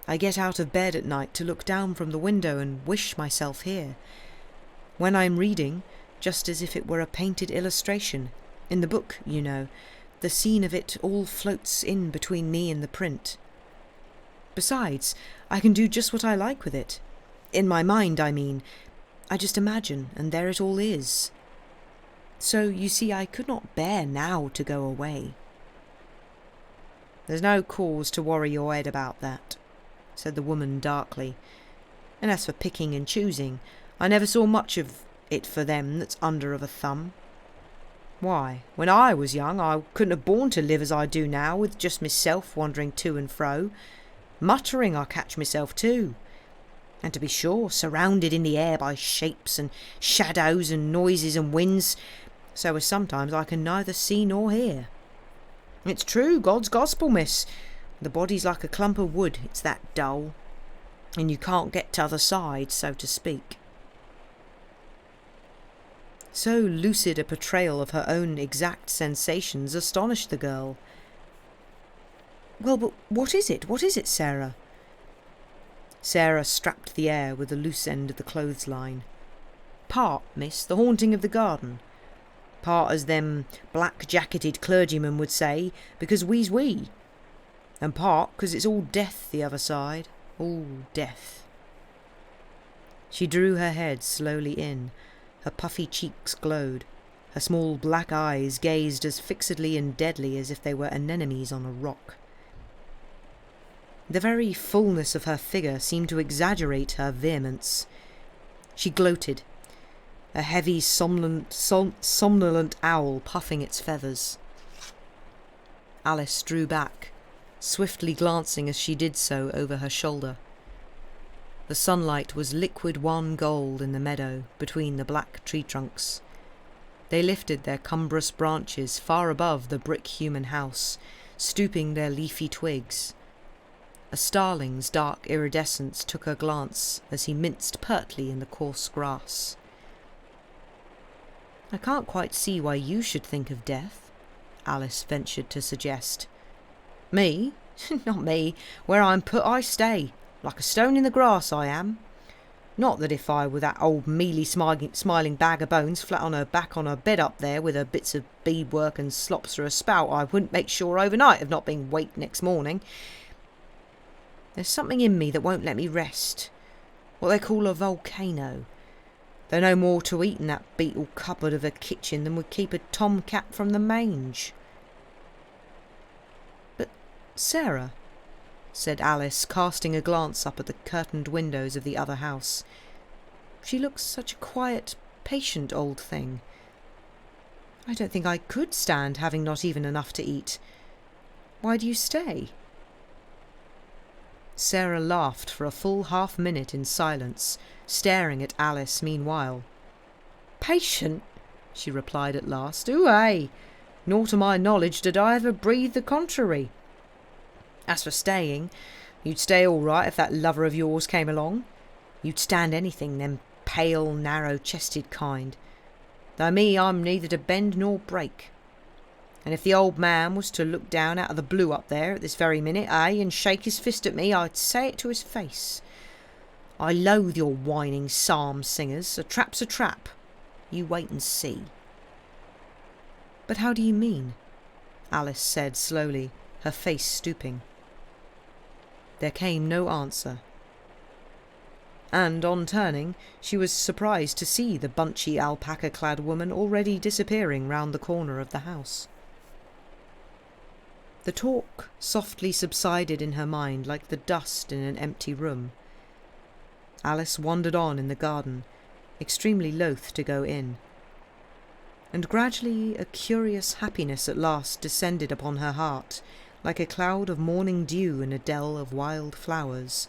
I get out of bed at night to look down from the window and wish myself here. When I'm reading, just as if it were a painted illustration, in the book, you know, the scene of it all floats in between me and the print. Besides, I can do just what I like with it. In my mind, I mean. I just imagine, and there it all is. So, you see, I could not bear now to go away." "There's no cause to worry your head about that," said the woman darkly. "And as for picking and choosing, I never saw much of it for them that's under of a thumb. Why, when I was young, I couldn't have borne to live as I do now, with just myself wandering to and fro. Muttering I catch myself too. And to be sure, surrounded in the air by shapes and shadows and noises and winds, so as sometimes I can neither see nor hear. It's true, God's gospel, miss. The body's like a clump of wood, it's that dull. And you can't get t'other side, so to speak." So lucid a portrayal of her own exact sensations astonished the girl. "Well, but what is it? What is it, Sarah?" Sarah strapped the air with the loose end of the clothesline. "Part, miss, the haunting of the garden. Part, as them black-jacketed clergymen would say, because we's we. And part, 'cause it's all death the other side. All death." She drew her head slowly in. Her puffy cheeks glowed. Her small black eyes gazed as fixedly and deadly as if they were anemones on a rock. The very fullness of her figure seemed to exaggerate her vehemence. She gloated, a heavy, somnolent owl puffing its feathers. Alice drew back, swiftly glancing as she did so over her shoulder. The sunlight was liquid wan gold in the meadow between the black tree trunks. They lifted their cumbrous branches far above the brick human house, stooping their leafy twigs. A starling's dark iridescence took her glance as he minced pertly in the coarse grass. "I can't quite see why you should think of death," Alice ventured to suggest. "Me? Not me. Where I'm put I stay, like a stone in the grass I am. Not that if I were that old mealy smiling bag of bones flat on her back on her bed up there with her bits of beadwork and slops through her spout, I wouldn't make sure overnight of not being waked next morning. There's something in me that won't let me rest. What they call a volcano. There's no more to eat in that beetle cupboard of a kitchen than would keep a tomcat from the mange." "But, Sarah," said Alice, casting a glance up at the curtained windows of the other house, "she looks such a quiet, patient old thing. I don't think I could stand having not even enough to eat. Why do you stay?" Sarah laughed for a full half-minute in silence, staring at Alice meanwhile. "Patient?" she replied at last. "Ooh, ay! Nor to my knowledge did I ever breathe the contrary. As for staying, you'd stay all right if that lover of yours came along. You'd stand anything, them pale, narrow-chested kind. Though me, I'm neither to bend nor break. And if the old man was to look down out of the blue up there at this very minute, and shake his fist at me, I'd say it to his face. I loathe your whining psalm singers. A trap's a trap. You wait and see." "But how do you mean?" Alice said slowly, her face stooping. There came no answer. And on turning, she was surprised to see the bunchy alpaca-clad woman already disappearing round the corner of the house. The talk softly subsided in her mind like the dust in an empty room. Alice wandered on in the garden, extremely loath to go in. And gradually a curious happiness at last descended upon her heart, like a cloud of morning dew in a dell of wild flowers.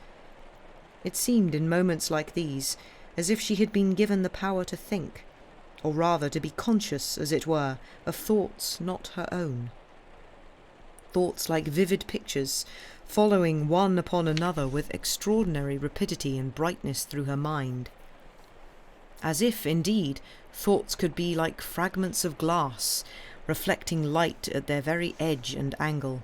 It seemed in moments like these as if she had been given the power to think, or rather to be conscious, as it were, of thoughts not her own. Thoughts like vivid pictures, following one upon another with extraordinary rapidity and brightness through her mind. As if, indeed, thoughts could be like fragments of glass, reflecting light at their very edge and angle.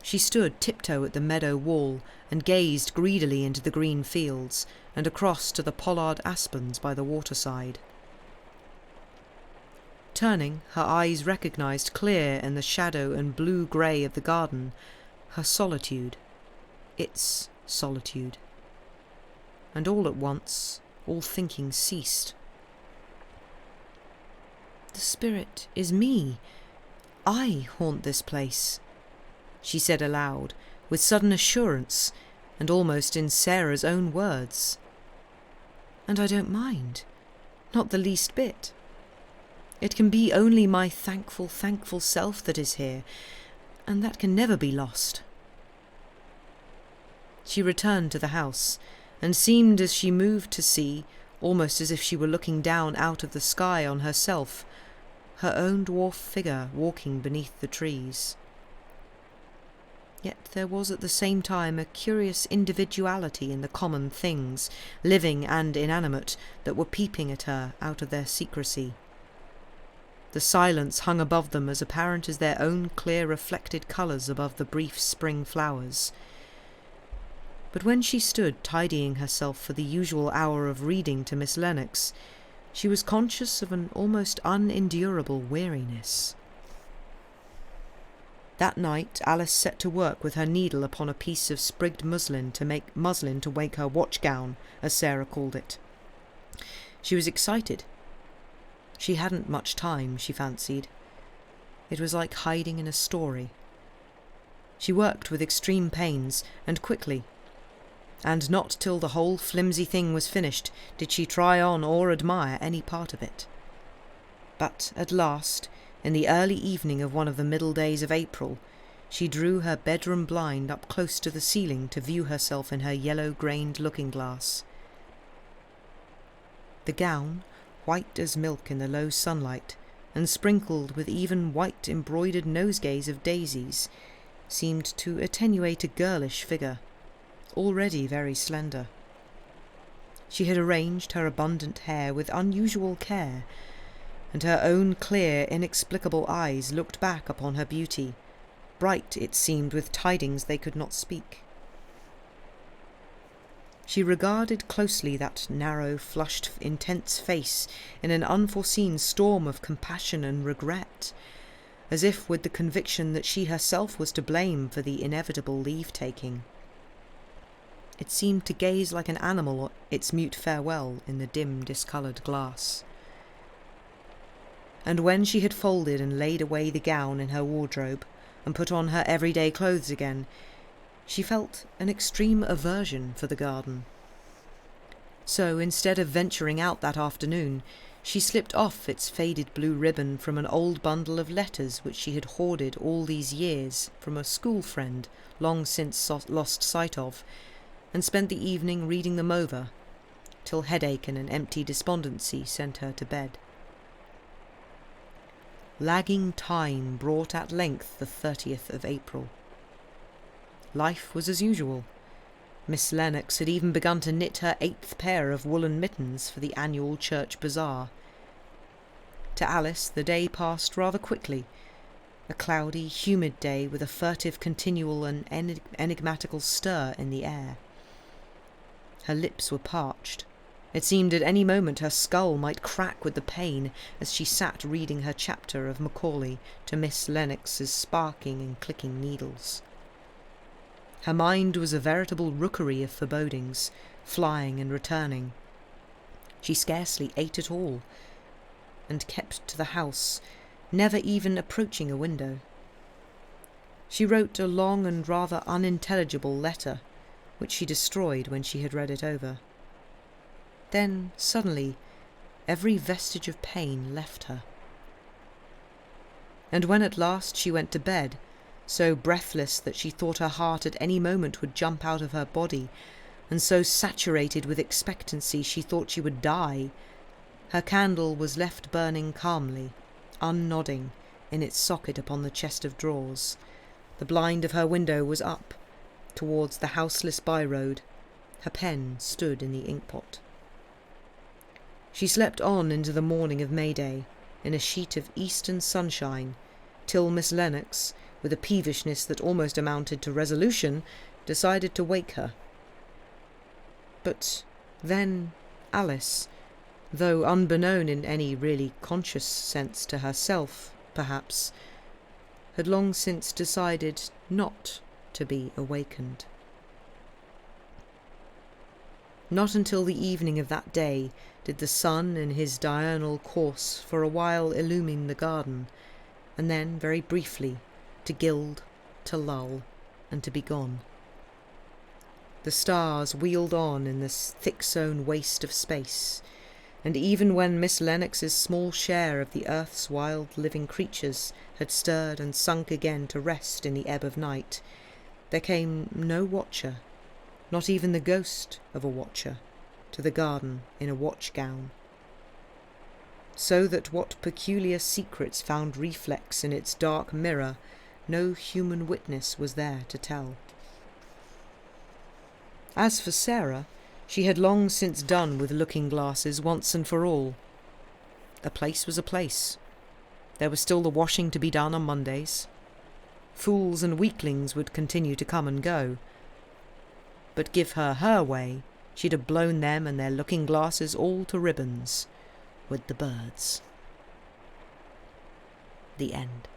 She stood tiptoe at the meadow wall and gazed greedily into the green fields and across to the pollard aspens by the waterside. Turning, her eyes recognised clear in the shadow and blue-grey of the garden her solitude, its solitude. And all at once, all thinking ceased. "The spirit is me. I haunt this place," she said aloud, with sudden assurance, and almost in Sarah's own words. "And I don't mind, not the least bit. It can be only my thankful self that is here, and that can never be lost." She returned to the house, and seemed as she moved to see, almost as if she were looking down out of the sky on herself, her own dwarf figure walking beneath the trees. Yet there was at the same time a curious individuality in the common things, living and inanimate, that were peeping at her out of their secrecy. The silence hung above them as apparent as their own clear reflected colours above the brief spring flowers. But when she stood tidying herself for the usual hour of reading to Miss Lennox, she was conscious of an almost unendurable weariness. That night Alice set to work with her needle upon a piece of sprigged muslin to make her watch-gown, as Sarah called it. She was excited. She hadn't much time, she fancied. It was like hiding in a story. She worked with extreme pains, and quickly, and not till the whole flimsy thing was finished did she try on or admire any part of it. But at last, in the early evening of one of the middle days of April, she drew her bedroom blind up close to the ceiling to view herself in her yellow-grained looking-glass. The gown, white as milk in the low sunlight, and sprinkled with even white embroidered nosegays of daisies, seemed to attenuate a girlish figure, already very slender. She had arranged her abundant hair with unusual care, and her own clear, inexplicable eyes looked back upon her beauty, bright, it seemed, with tidings they could not speak. She regarded closely that narrow, flushed, intense face in an unforeseen storm of compassion and regret, as if with the conviction that she herself was to blame for the inevitable leave-taking. It seemed to gaze like an animal its mute farewell in the dim, discoloured glass. And when she had folded and laid away the gown in her wardrobe, and put on her everyday clothes again, she felt an extreme aversion for the garden. So, instead of venturing out that afternoon, she slipped off its faded blue ribbon from an old bundle of letters which she had hoarded all these years from a school friend long since lost sight of, and spent the evening reading them over, till headache and an empty despondency sent her to bed. Lagging time brought at length the 30th of April. Life was as usual. Miss Lennox had even begun to knit her 8th pair of woolen mittens for the annual church bazaar. To Alice the day passed rather quickly, a cloudy, humid day with a furtive, continual and enigmatical stir in the air. Her lips were parched. It seemed at any moment her skull might crack with the pain as she sat reading her chapter of Macaulay to Miss Lennox's sparking and clicking needles. Her mind was a veritable rookery of forebodings, flying and returning. She scarcely ate at all, and kept to the house, never even approaching a window. She wrote a long and rather unintelligible letter, which she destroyed when she had read it over. Then, suddenly, every vestige of pain left her. And when at last she went to bed, so breathless that she thought her heart at any moment would jump out of her body, and so saturated with expectancy she thought she would die, Her candle was left burning calmly, unnodding, in its socket upon the chest of drawers. The blind of her window was up, towards the houseless by-road. Her pen stood in the inkpot. She slept on into the morning of May Day, in a sheet of eastern sunshine, till Miss Lennox, with a peevishness that almost amounted to resolution, decided to wake her. But then Alice, though unbeknown in any really conscious sense to herself, perhaps, had long since decided not to be awakened. Not until the evening of that day did the sun in his diurnal course for a while illumine the garden, and then, very briefly, to gild, to lull, and to be gone. The stars wheeled on in this thick-sown waste of space, and even when Miss Lennox's small share of the earth's wild living creatures had stirred and sunk again to rest in the ebb of night, there came no watcher, not even the ghost of a watcher, to the garden in a watch-gown. So that what peculiar secrets found reflex in its dark mirror, no human witness was there to tell. As for Sarah, she had long since done with looking-glasses once and for all. A place was a place. There was still the washing to be done on Mondays. Fools and weaklings would continue to come and go. But give her her way, she'd have blown them and their looking-glasses all to ribbons, with the birds. The end.